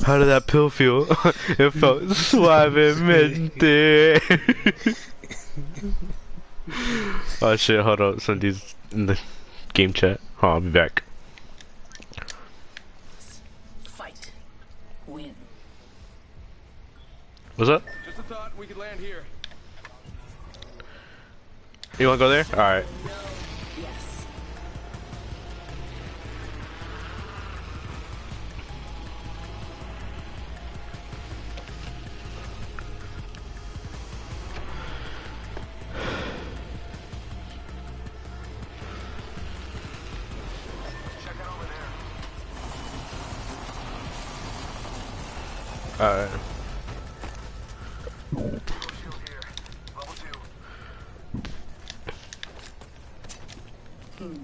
How did that pill feel? It felt suavemente. Oh shit, hold on. Somebody's in the game chat. Oh, I'll be back. Fight. Win. What's up? Just a thought, we could land here. You wanna go there? Alright. Yes. Check it over there. Alright. Shield here. Level 2.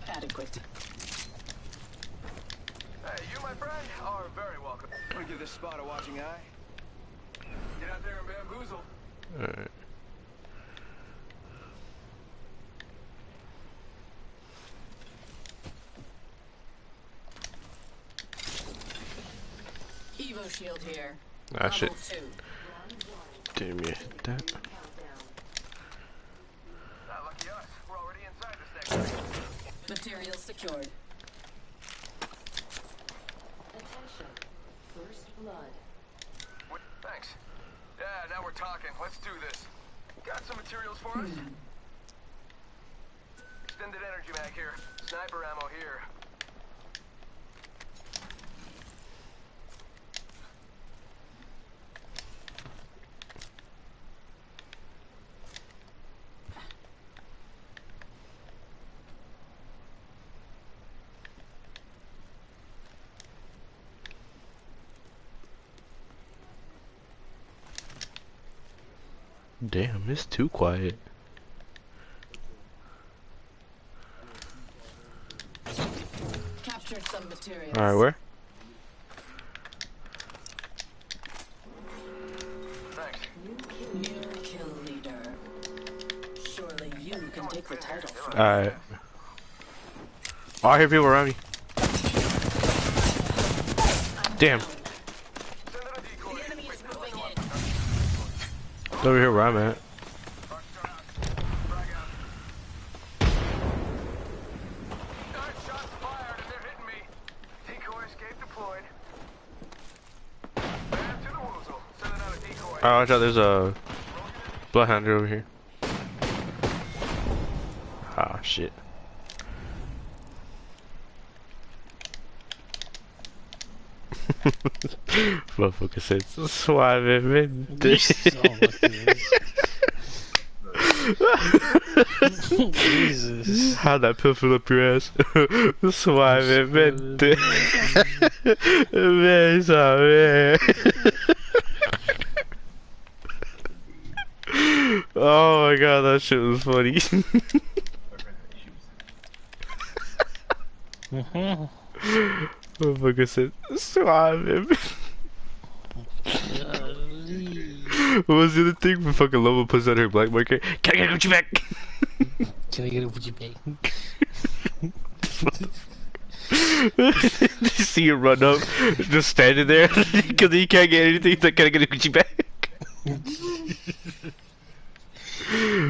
Adequate. Hey, you, my friend, are very welcome. Want to give this spot a watching eye? Get out there and bamboozle. Alright. Evo shield here. Ah shit. Level 2. Damn you. That. Not lucky us. We're already inside this thing. Materials secured. Attention. First blood. Thanks. Yeah, now we're talking. Let's do this. Got some materials for us? Extended energy mag here. Sniper ammo here. Damn, it's too quiet. Captured some materials. Alright, where? Thanks. New kill leader. Surely you can take the title. Alright. Oh, I hear people around me. Damn. Send in a decoy. The enemy is moving in. It's over here where I'm at. Frag out. Shots fired and they're hitting me. Decoy escape deployed. Back to the woozle. Sending out a decoy. Oh, watch out, there's a bloodhound over here. Ah, shit. Motherfucker said suavemente. Jesus. How'd that pill fill up your ass? Suavemente. Bésame. Oh my god, that shit was funny. Motherfucker said suavemente. What was the other thing? When fucking Lobo puts out her black market. Can I get Gucci back? Can I get a Gucci bag? You see him run up, just standing there because he can't get anything. He's like, can I get a Gucci bag?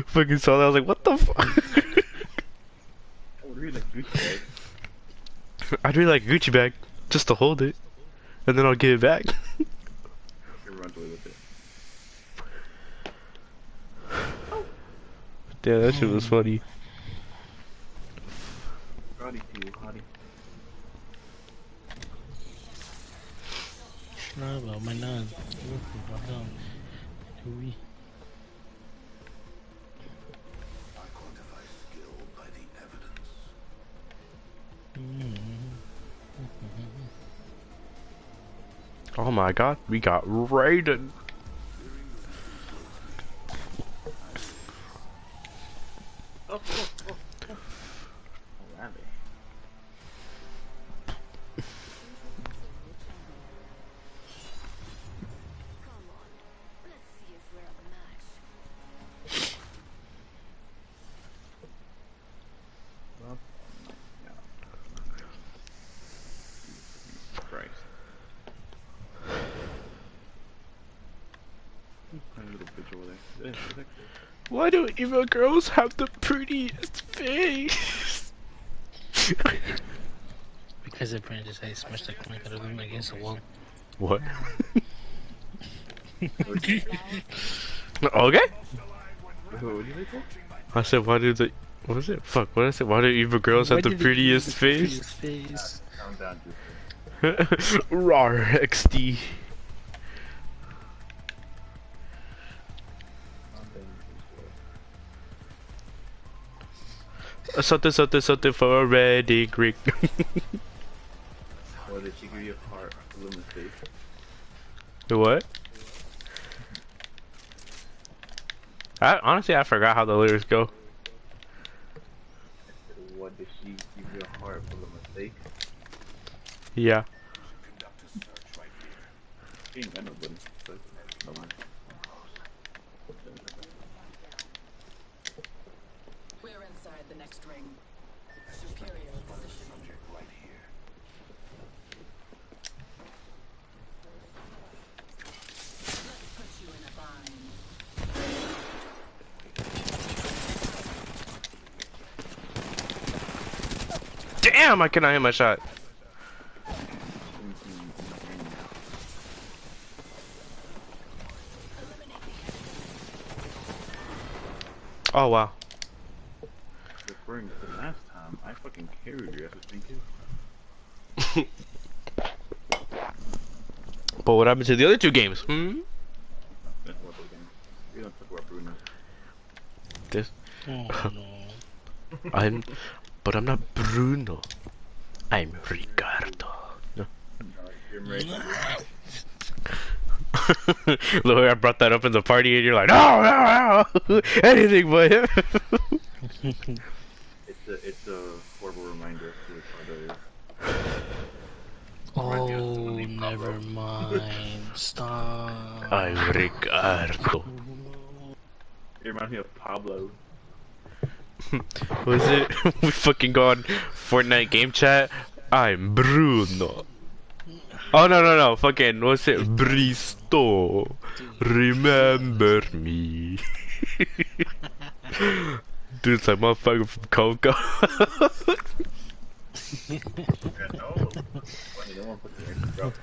Fucking saw that. I was like, what the fuck? I would really like Gucci bag. I'd really like a Gucci bag just to hold it, and then I'll give it back. It runs away with it. Damn, that shit was funny. Howdy to you, howdy. Bravo, my nun. Oh my god, we got raided. Oh, Randy. Come on. Let's see if we're a match. Well, yeah. Christ. Tiny little bitch over there. Why do emo girls have the prettiest face? Because the apprentice I smashed the coin out of him against the wall. What? Okay. Okay. What did you say? I said, why do the... What was it? Fuck, what did I say? Why do emo girls have the prettiest face? Face. Calm down, dude. Rar XD. Something for a ready Greek. Or did she give you a heart full of mistakes? What? Honestly, I forgot how the lyrics go. What did she give you a heart full of mistakes? Yeah. She ain't got nobody. So, no mind. We're inside the next ring. Superior positioning. Let's put you in a bind. Damn, I cannot hit my shot. Oh wow. Referring to the last time, I fucking carried your ass with me too. But what happened to the other two games? Hmm? That's what we're doing. We don't talk about Bruno. This. Oh no. But I'm not Bruno. I'm Ricardo. No. You're right. Look, I brought that up in the party, and you're like, no, no, no, anything but him. It's a horrible reminder to Ricardo. Oh, never mind. Stop. I'm Ricardo. It reminds me of Pablo. Was it? We fucking go on Fortnite game chat. I'm Bruno. Oh no, fucking what's it? Bristo. Remember me. Dude, it's like motherfucker from Coco. Yeah, no. Funny, no one put the extra drop.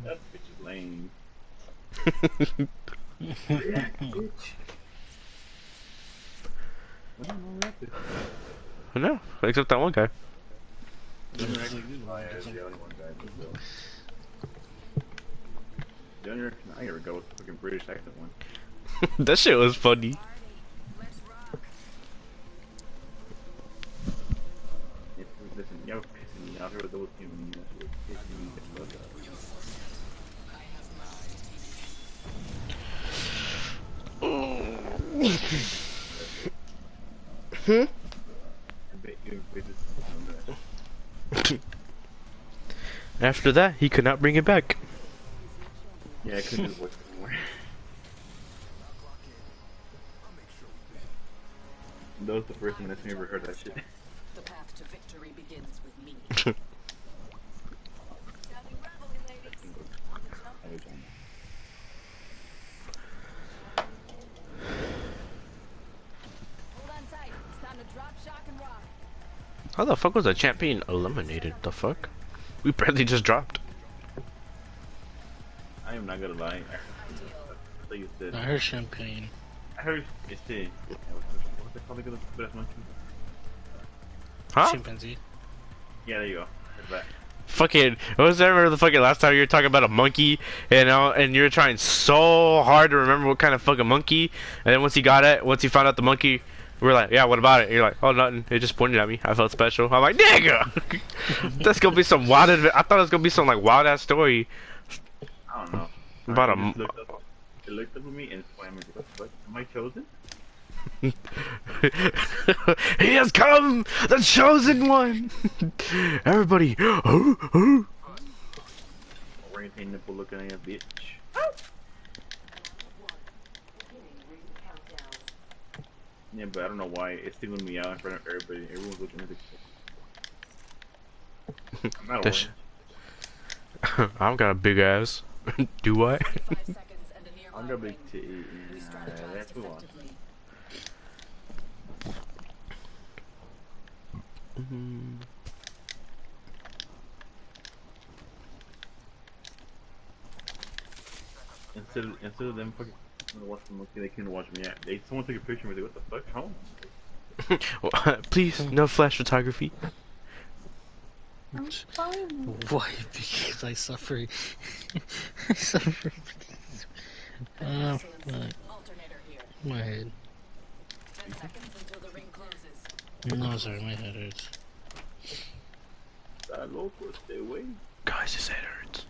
That bitch is lame. Yeah, bitch. I don't know what this No, except that one guy. is. The only one guy. The only reason I ever go with the fucking British accent one. That shit was funny. Let's rock. Listen, y'all pissing me off here with those teams. That shit was pissing me the fuck off. Hmm? I bet you bitches on that. After that, he could not bring it back. Yeah, I couldn't just watch it anymore. That was the first time I ever heard that shit. The path to victory begins with me. Hold on tight. It's time to drop, shock, and rock. How the fuck was the champ being eliminated? The fuck? We barely just dropped. I am not gonna lie. Like you said, I heard champagne. I heard it's the what's it called? The best monkey. Huh? Chimpanzee. Yeah, there you go. That's that. Fucking, what was that? Remember the fucking last time you were talking about a monkey, and you were trying so hard to remember what kind of fucking monkey, and then once he found out the monkey, we were like, yeah, what about it? And you're like, oh, nothing. It just pointed at me. I felt special. I'm like, nigga, that's gonna be some wild. I thought it was gonna be some like wild ass story I don't know. about It a. looked up at me and swam me. What the fuck? Am I chosen? He has come, the chosen one. Everybody, Orangutan nipple looking at a bitch. Yeah, but I don't know why it's singling me out in front of everybody. Everyone's looking at the. I'm not This- orange. I've got a big ass. Do I? 5 seconds and a nearby I'm gonna be ring. T. We strategized Let's move on. effectively. Instead of them fucking watch the monkey, they couldn't watch me. Yeah, someone took a picture of me. Like, what the fuck? Home? Please, no flash photography. Why? Because I suffer. I suffer. Excellent. My, Alternator here. my head. 10 seconds until the ring closes. No, sorry, my head hurts. That local, stay away. Guys, his head hurts.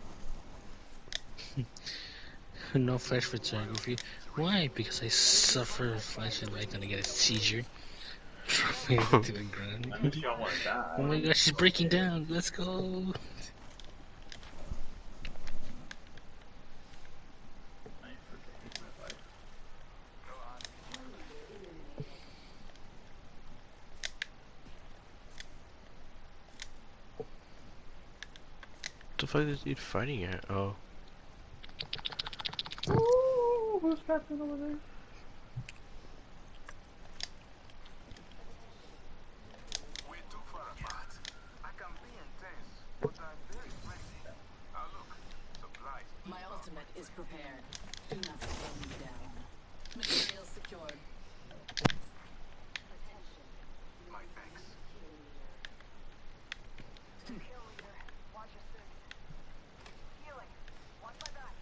No flash photography. Why? Because I suffer flashing like gonna get a seizure. Drop me to the ground. I'm sure I wanna die. Oh my gosh, she's breaking down. Let's go. The fuck is this dude fighting at? Oh. Ooh, who's captain over there? We're too far apart. I can be intense, but I'm very friendly. Look, supplies. My ultimate is prepared. Do not slow me down. Materials secured. My thanks. Kill leader. Watch your six. Healing. Watch my back.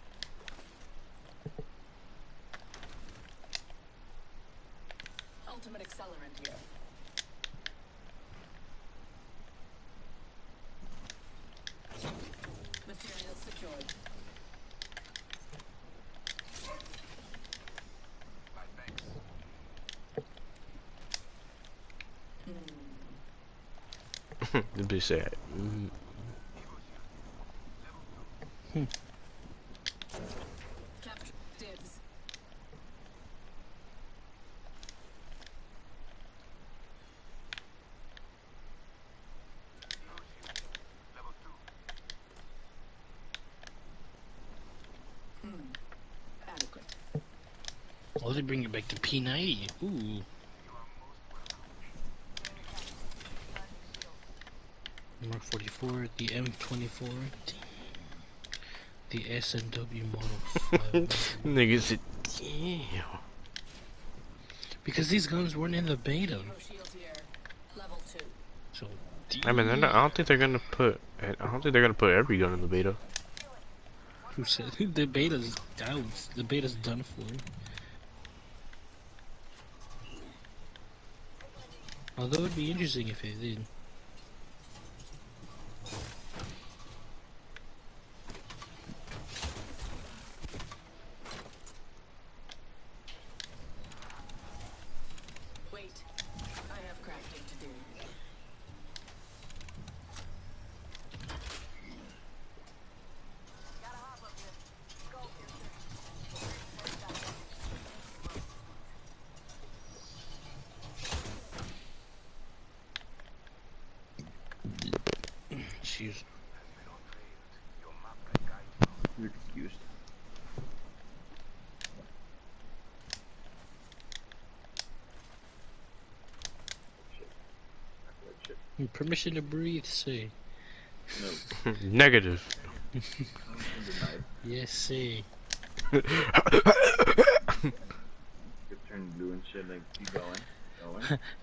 Ultimate accelerant here. Materials secured. My thanks. The bitch said. Capture dibs. Level 2. Adequate. Oh, they bring it back to P90. Ooh. Mark 44, the M24, the SMW Model 5. Nigga said, damn. Because these guns weren't in the beta. Hero shield here. Level 2. So, I mean, they're not, I don't think they're gonna put. I don't think they're gonna put every gun in the beta. who said the beta's out? The beta's done for. Although it'd be interesting if it did. Wait. I have crafting to do. Jeez. You're excused. Shit. Permission to breathe, say. No. Negative. Denied. Yes, say. Get turned blue and shit, like, keep going.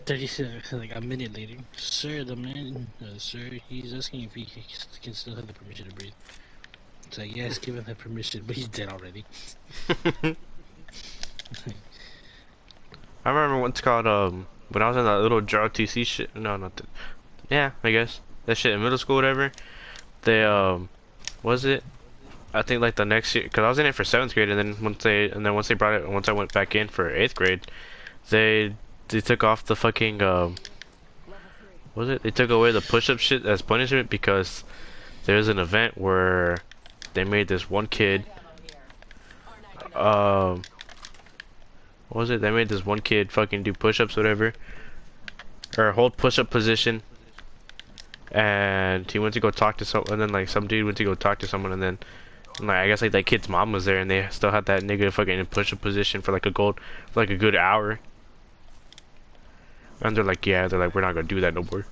30 like a minute later. Sir, the man, sir, he's asking if he can still have the permission to breathe. It's like, yes, give him the permission, but he's dead already. I remember what's called when I was in that little JRTC shit. No, not that. Yeah, I guess that shit in middle school, whatever. They was it? I think like the next year, cause I was in it for 7th grade, and then once they brought it, once I went back in for 8th grade, they took off the fucking was it? They took away the push-up shit as punishment because there's an event where they made this one kid what was it? They made this one kid fucking do push-ups, whatever, or hold push-up position, and he went to go talk to and then like some dude went to go talk to someone, and then like I guess like that kid's mom was there, and they still had that nigga fucking in push-up position for like a good hour, and they're like, yeah, we're not gonna do that no more.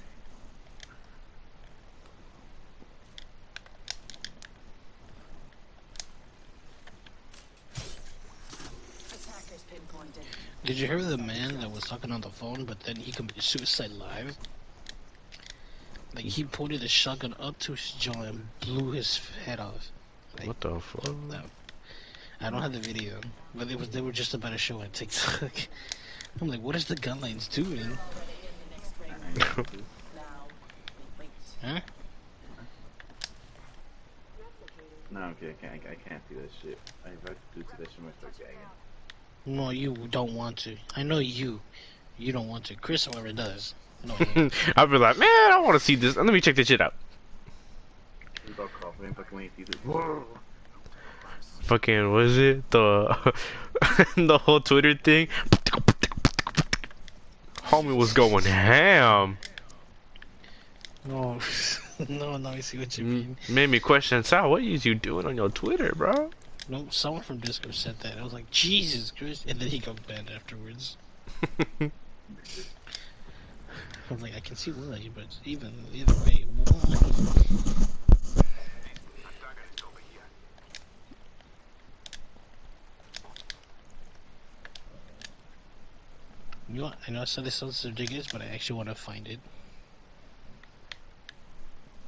Attackers pinpointed. Did you hear the man that was talking on the phone, but then he committed suicide live? Like, he pointed the shotgun up to his jaw and blew his head off. Like, What the fuck? that- I don't have the video, but they were just about to show on TikTok. I'm like, what is the gun lines doing? Already in the next ring. Now, wait. Huh? No, okay, I can't do that shit. I have to do to that shit when I start gagging. No, you don't want to. I know you. You don't want to. Chris, however, does. No, I don't. I'll be like, man, I want to see this. Let me check this shit out. It's all coughing, fucking when you see this. Fucking, what is it? The the whole Twitter thing. Homie was going ham. No. No, no, I see what you mean. Made me question, Sal, what is you doing on your Twitter, bro? No, someone from Discord said that. I was like, Jesus Christ, and then he got banned afterwards. I was like, I can see why, but even either way, why? Antagonist over here. You know what? I know I said this sounds ridiculous, but I actually want to find it.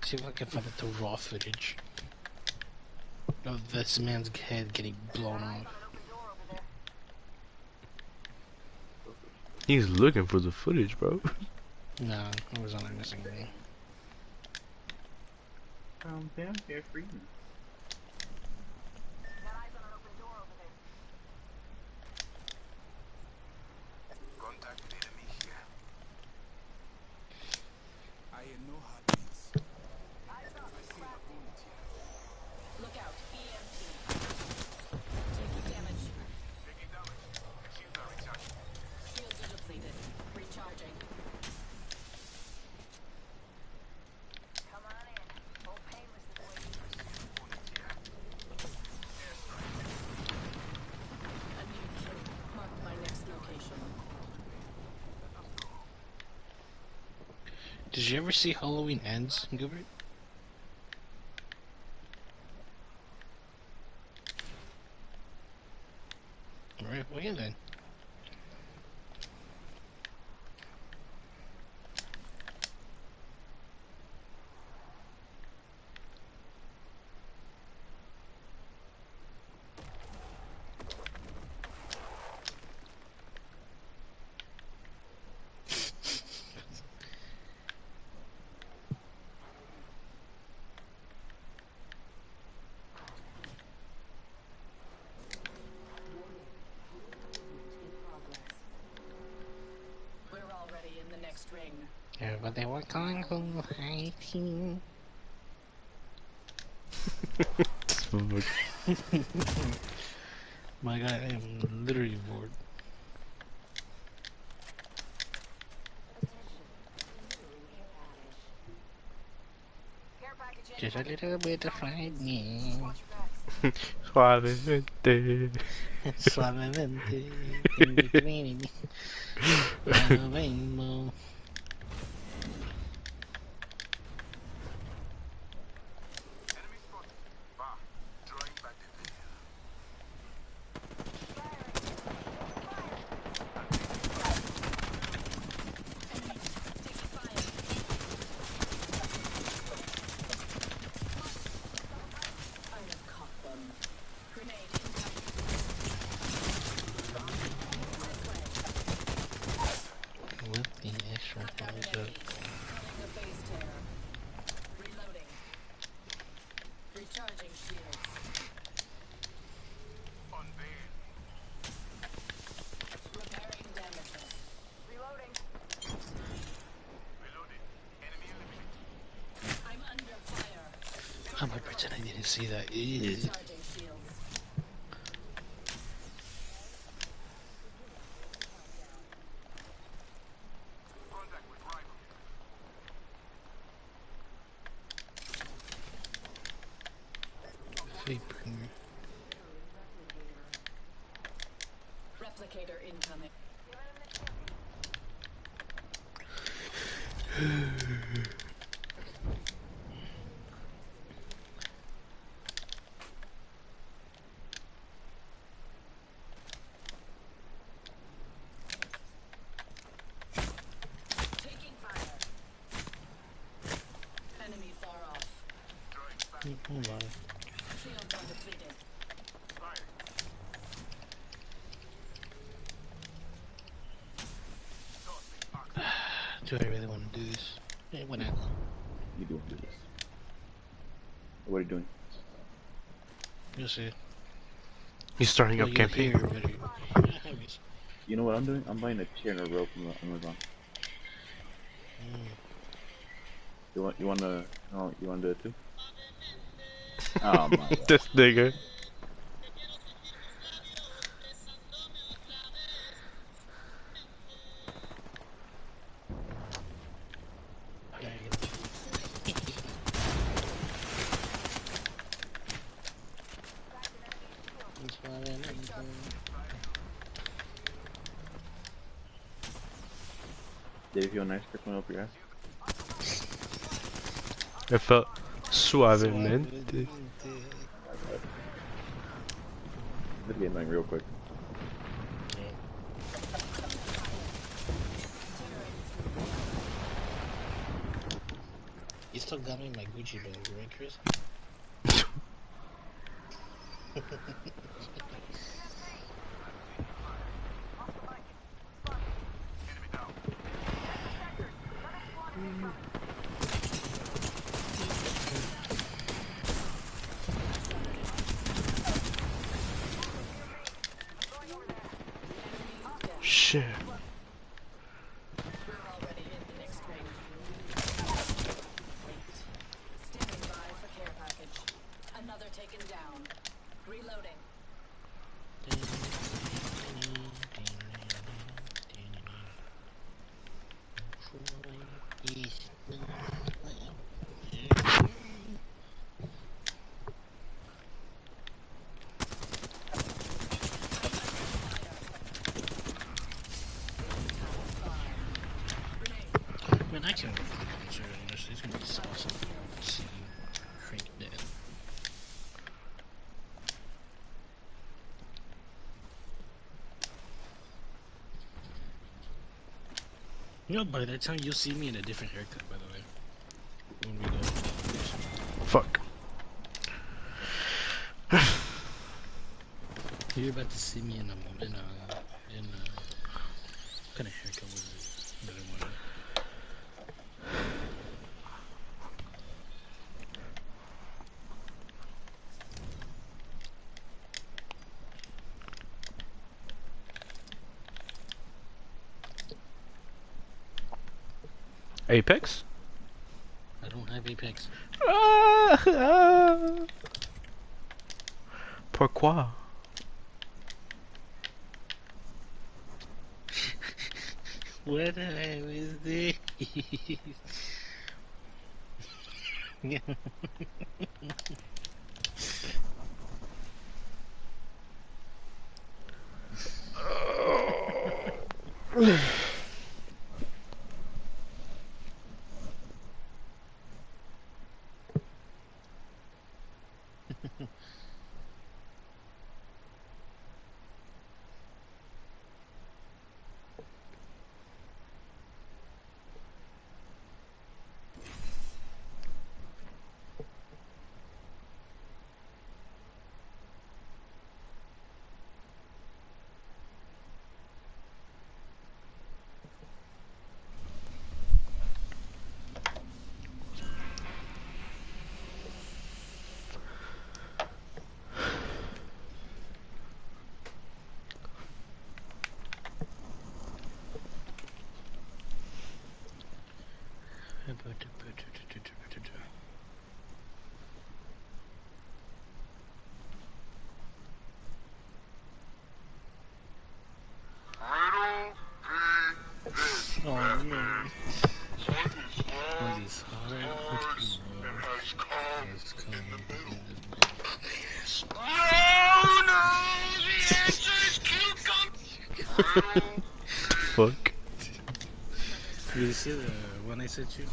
See if I can find the raw footage of this man's head getting blown off. He's looking for the footage, bro. Nah, I was on a missing ring. Down here, freezing. Contact enemy here. I am no heartbeats. I see the bullet here. Look out. EMP. Taking damage. Taking damage. Shields are recharging. Shields are depleted. Recharging. Come on in. Old painless this way. Opponents here. Immune kill. Marked my next location. Did you ever see Halloween Ends, Gilbert? Alright, well, yeah then. We're already in the next ring. Everybody were going home fighting. My god, I am literally bored. Care package in. Just a little bit of frightening. Watch your backs. Suavemente. Suavemente. In between. A rainbow. Enemy spotted. Bah. Drawing back the veil. Taking fire. I have caught them. Grenade incoming. With the extra I've got an thumbs enemy. up. Calling a phase tear. Reloading. Recharging shields. Unveil. Repairing damages. Reloading. Reloading. Enemy eliminated. I'm under fire. I'm gonna pretend I didn't see that. Ew. Recharging shields. Contact with rival. Vapor. Replicator incoming. Taking fire. Enemy far off. Drawing back. Hold on. Shields are depleted. Fire. Tossing arc. Do I really want to do this? Yeah, why not? You do this. What are you doing? You'll see. He's starting Well, up you'll campaign. hear, but You know what I'm doing? I'm buying a chair and a rope from Amazon. You want to? Oh, you want to do it too? Oh my god. This nigga. Did it feel nice coming up your ass? It felt suavemente. This game like real quick. You still got me my Gucci bag, right, Chris? Shit. We're already in the next ring. Wait. Standing by for care package. Another taken down. Reloading. Man, I can't wait for the concert. Honestly, it's gonna be so awesome. See Frank dead. You know, by that time you'll see me in a different haircut. By the way, when we go. Fuck. You're about to see me in a moment. What kind of haircut was it that I wanted? Apex? I don't have Apex. Pourquoi? What the hell is this? Oh no. What is hard? Has come in Fuck. Did you see the one I sent you on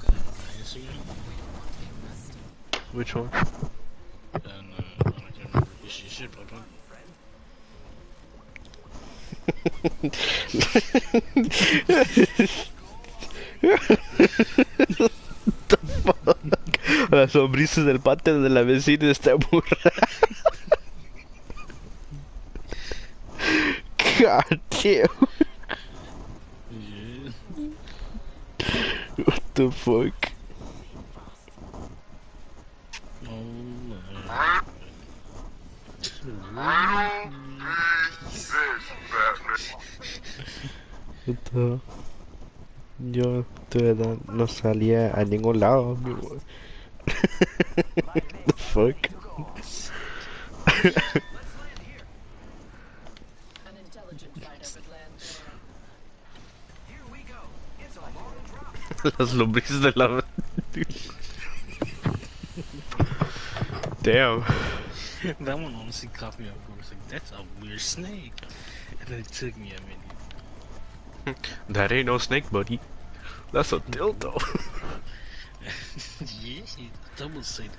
Instagram? Which one? I can't remember. You should pop up. The fuck? La sonrisa del pate de la vecina está burra. God damn. Yeah. What the fuck? Oh my. Puta. Yo de verdad no salía a ningún lado. The fuck? An intelligent fighter would land there. Las lombrices de la... Damn. That one honestly caught me off guard. I was like, that's a weird snake. And then it took me a minute. That ain't no snake, buddy. That's a dildo. Yeah, double sided.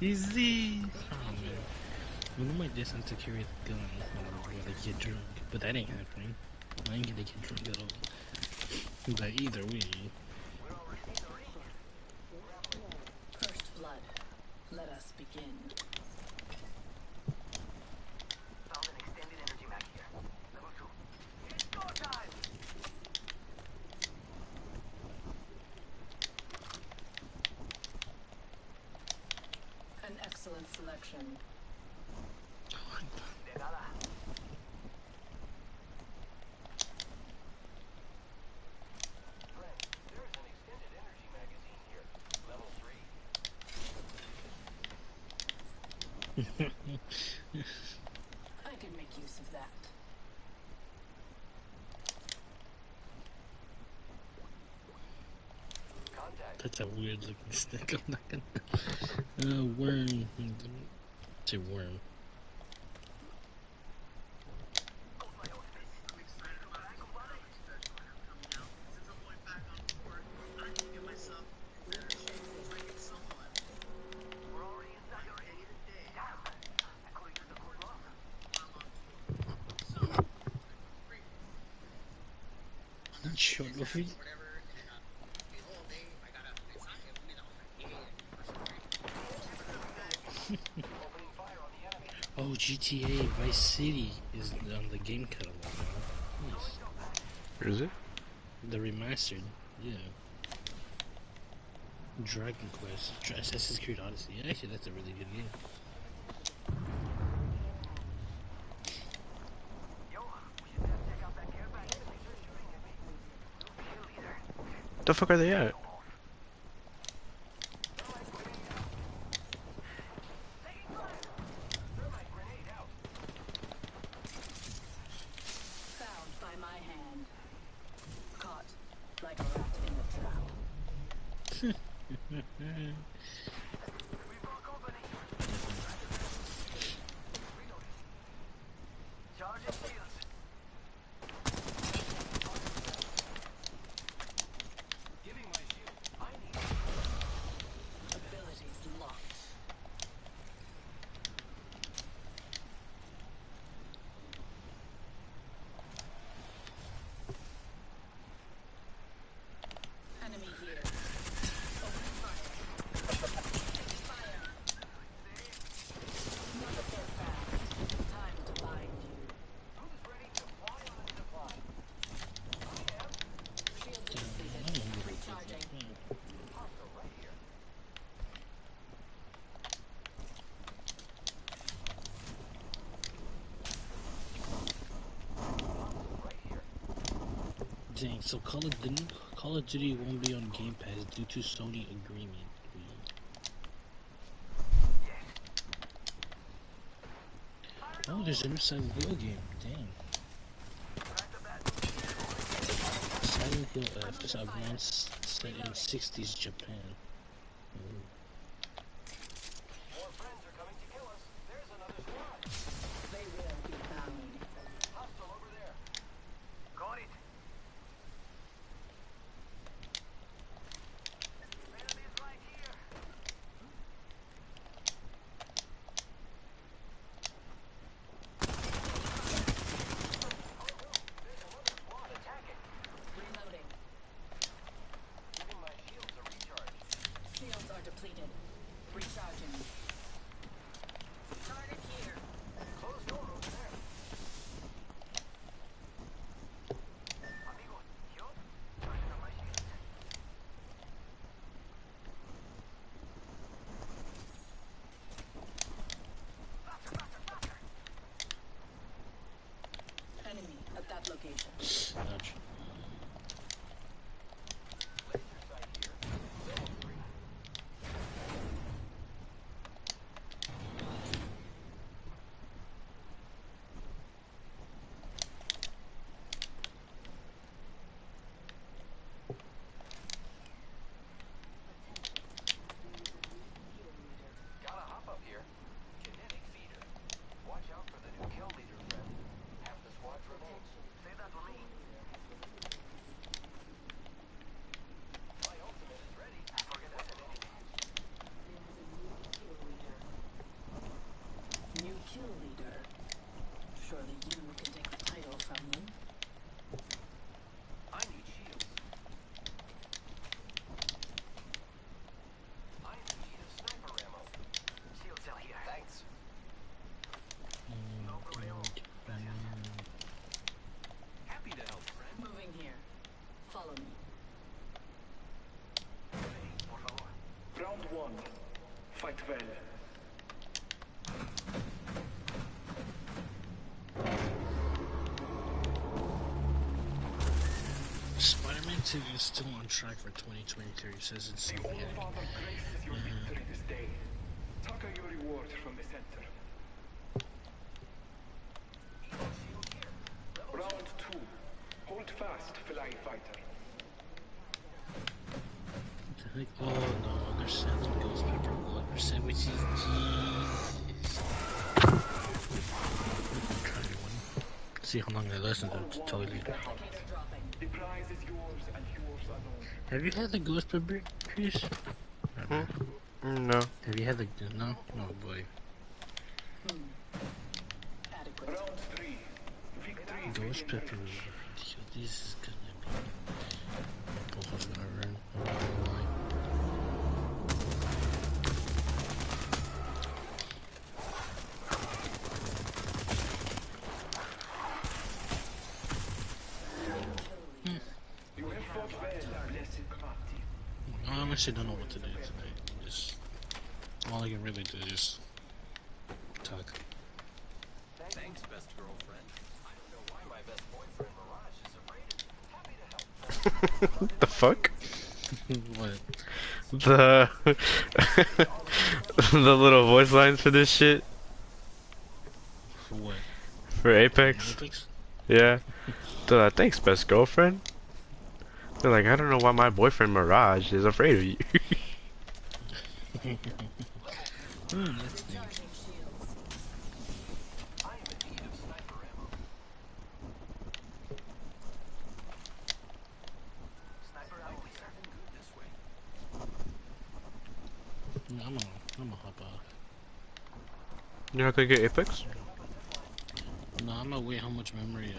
Easy. Oh man. When am I destined to carry the gun when I get drunk? But that ain't happening. I ain't gonna get drunk at all. But either way. First blood. Let us begin. Found an extended energy mag here. Level 2. It's go time! An excellent selection. De nada. Friend, there's an extended energy magazine here. Level 3. I can make use of that. Contact. That's a weird looking stick. I'm not gonna. Worm. It's a worm. We're already inside already. Damn. I could've used a good look. Short of it. Opening fire on the enemy. Oh, GTA Vice City is on the game catalog now. Nice. Is it? The remastered, yeah. Dragon Quest, Assassin's Creed Odyssey. Actually, that's a really good game. Yo, we should check out that care package. Thanks for shooting at me. No kill either. The fuck are they at? Taking fire. Thermite grenade out. Found by my hand. Caught like a rat in a trap. We've got company. Reloading. Charging shields. Giving my shield. I need Abilities locked. Enemy here. Open fire. Taking fire. Not so fast. Time to bind you. who's ready to fly on a zipline. I am. Shield depleted. Recharging. Hostile right here. Hostile right here. Dang, so Call of Duty won't be on Game Pass due to Sony agreement. Oh, there's a new Silent Hill game. Dang. Silent Hill F is advanced set in 60s Japan. More friends are coming to kill us. There's another squad. They will be bound. Hostile over there. Got it. Enemies right here. There's another squad attacking. Reloading. Giving my shields a recharge. Shields are depleted. Recharging. Target here. Closed door over there. Amigo, shield? Charging on my shields. Faster, faster, faster. Enemy at that location. Ouch. Laser sight here. Level 3. Gotta hop up here. Kinetic feeder. Watch out for the new kill leader. it's still on track for 2023. It says it's still getting. Taka your reward from the center. Round 2. Hold fast, fly fighter. Oh no, they're sending Ghost Pepper 1%, which is Jesus. See how long I listen to it, totally. The prize is yours and yours alone. Have you had the Ghost Pepper, Chris? No. Have you had the no? Oh boy. Adequate. Round 3. Victory. Ghost Pepper. This is gonna be. Both of them are run. I'm not gonna lie. You have fought well, blessed party. I honestly don't know what to do tonight. Just all I can really do is talk. Thanks, best girlfriend. I don't know why my best boyfriend Mirage is afraid of me. Happy to help. What the fuck? What? The the little voice lines for this shit For what? for Apex. Olympics? Yeah. They're like, thanks, best girlfriend. They're like, I don't know why my boyfriend Mirage is afraid of you. That's neat. Recharging shields. I am in need of sniper ammo. Sniper ammo be serving good this way. I'm gonna hop off. You're not gonna get Apex? No, I'm gonna wait how much memory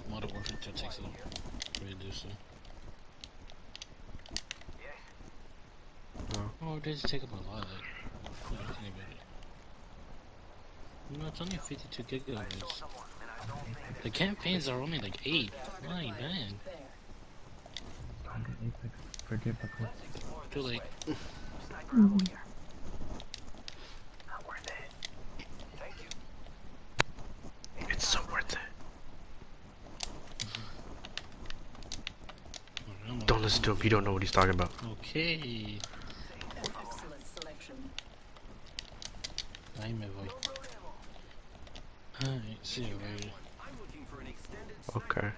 Modern Warfare 2 takes up for me to do so. Oh, it does take up a lot. What do you think about it? No, it's only 52 gigabytes. The campaigns are only like 8. My man. There. Apex for difficult. Too late. Sniper ammo here. Not worth it. Thank you. It's so worth it. Don't listen to him. You don't know what he's talking about. Okay. Excellent selection. I'm a boy. Alright, see you later. I'm looking for an extended Okay.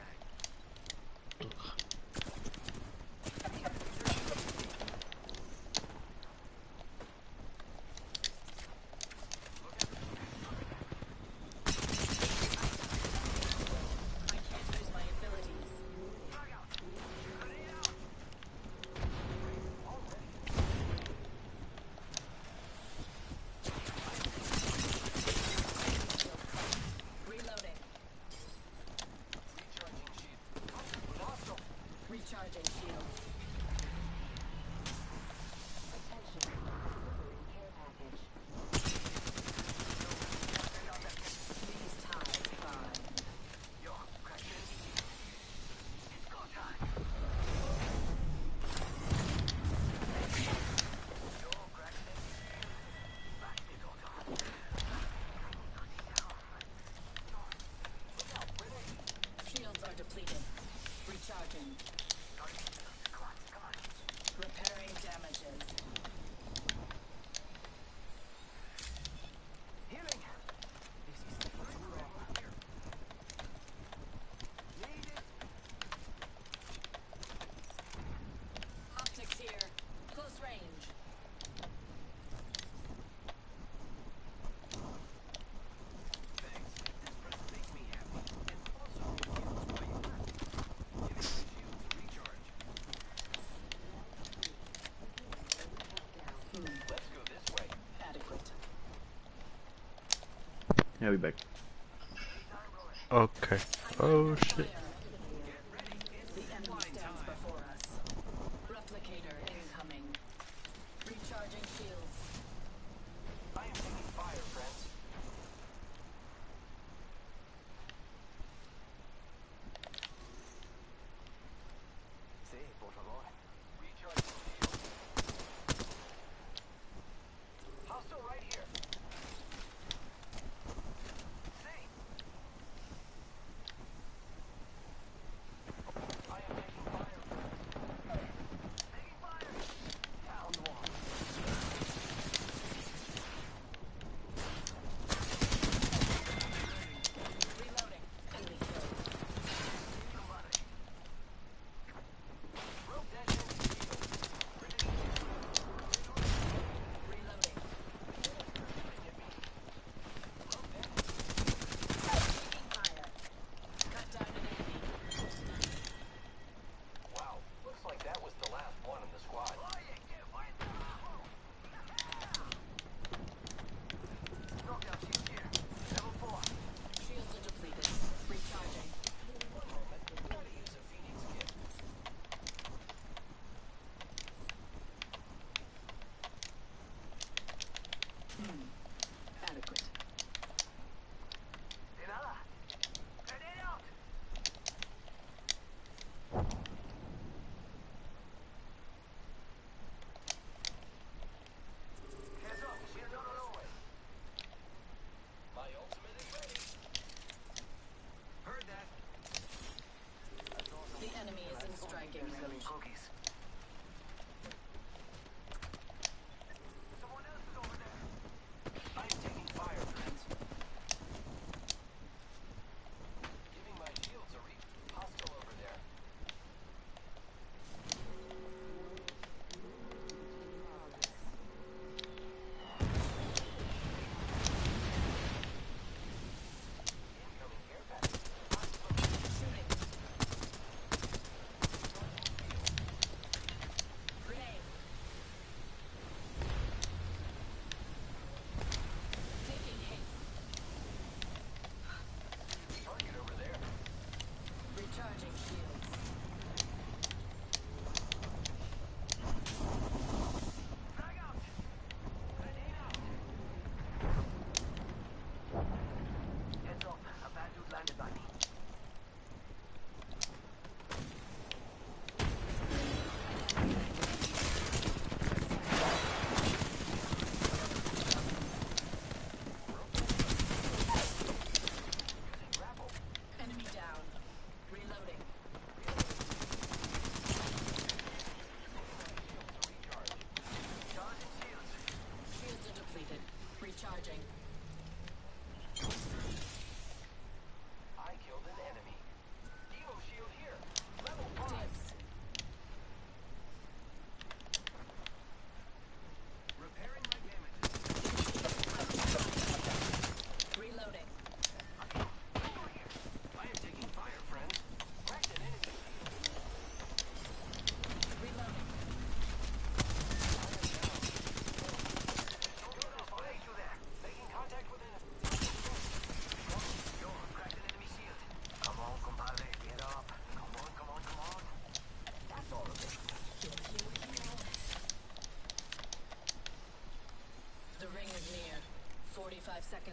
I can't use my abilities. Reloading. Recharging shields. Attention. Delivering care package. These ties bind. Shields are depleted. Recharging. Repairing damages. Healing. Optics here. Close range. Thanks. This present makes me happy. And also reveals why you left. Giving my shields a recharge. Let's go this way. Adequate. Yeah, I'll be back. Okay. Oh shit. The enemy stands before us. Replicator incoming. Recharging shields. I am taking fire, friends. Sí, por favor. Recharging shield. Hostile right here. See.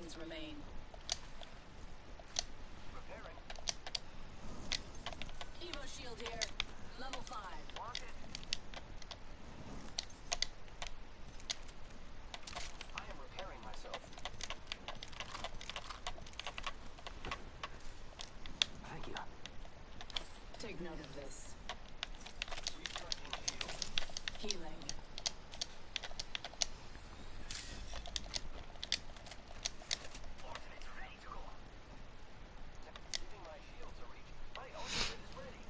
seconds remain. Repairing. Evo shield here. Level 5. Want it? I am repairing myself. Thank you. Take note of this. Recharging shield. Healing. Ultimate ready to go. Giving my shields a reach. My ultimate is ready.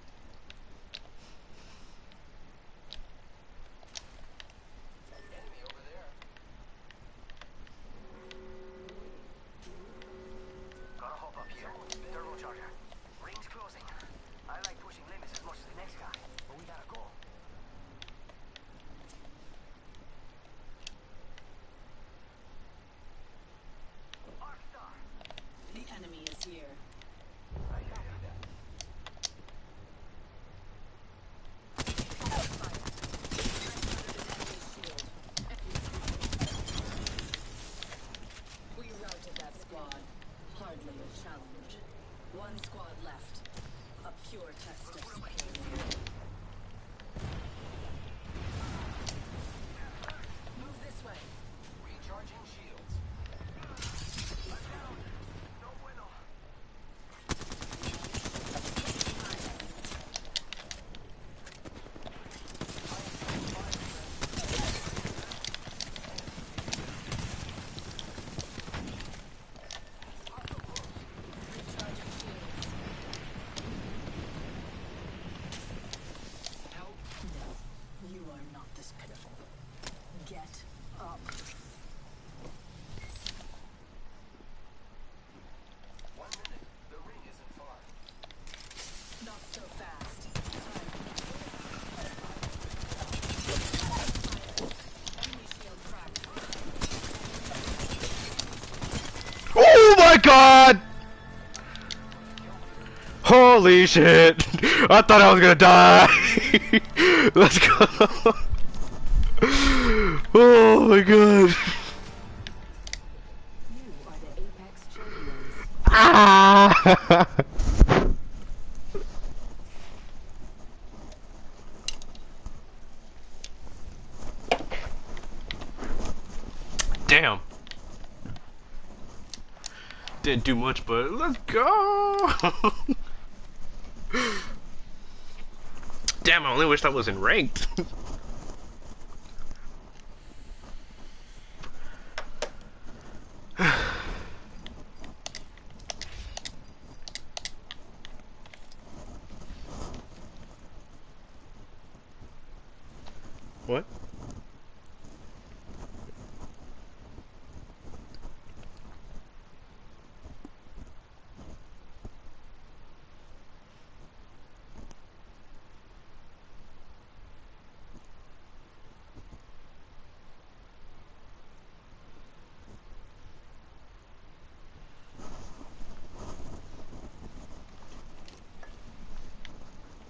Enemy over there. Gotta hop up here. Turbocharger. Ring's closing. I like pushing limits as much as the next guy, but we gotta go. Arcstar. The enemy is here. I copy that. We routed that squad. Hardly a challenge. One squad left. A pure test of superiority. Move this way. Recharging shields. I'm down. No bueno. Recharging shields. Help. No, you are not this pitiful. Get up. 1 minute. The ring isn't far. Not so fast. Enemy shield cracked. Oh my god! Holy shit! I thought I was gonna die! Let's go! Oh my god! You are the Apex champions. Ah! Damn! Didn't do much, but let's go! Damn, I only wish that wasn't ranked. What?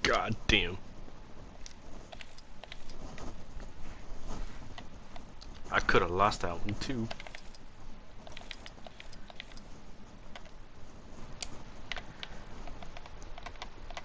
God damn. I could have lost that one too.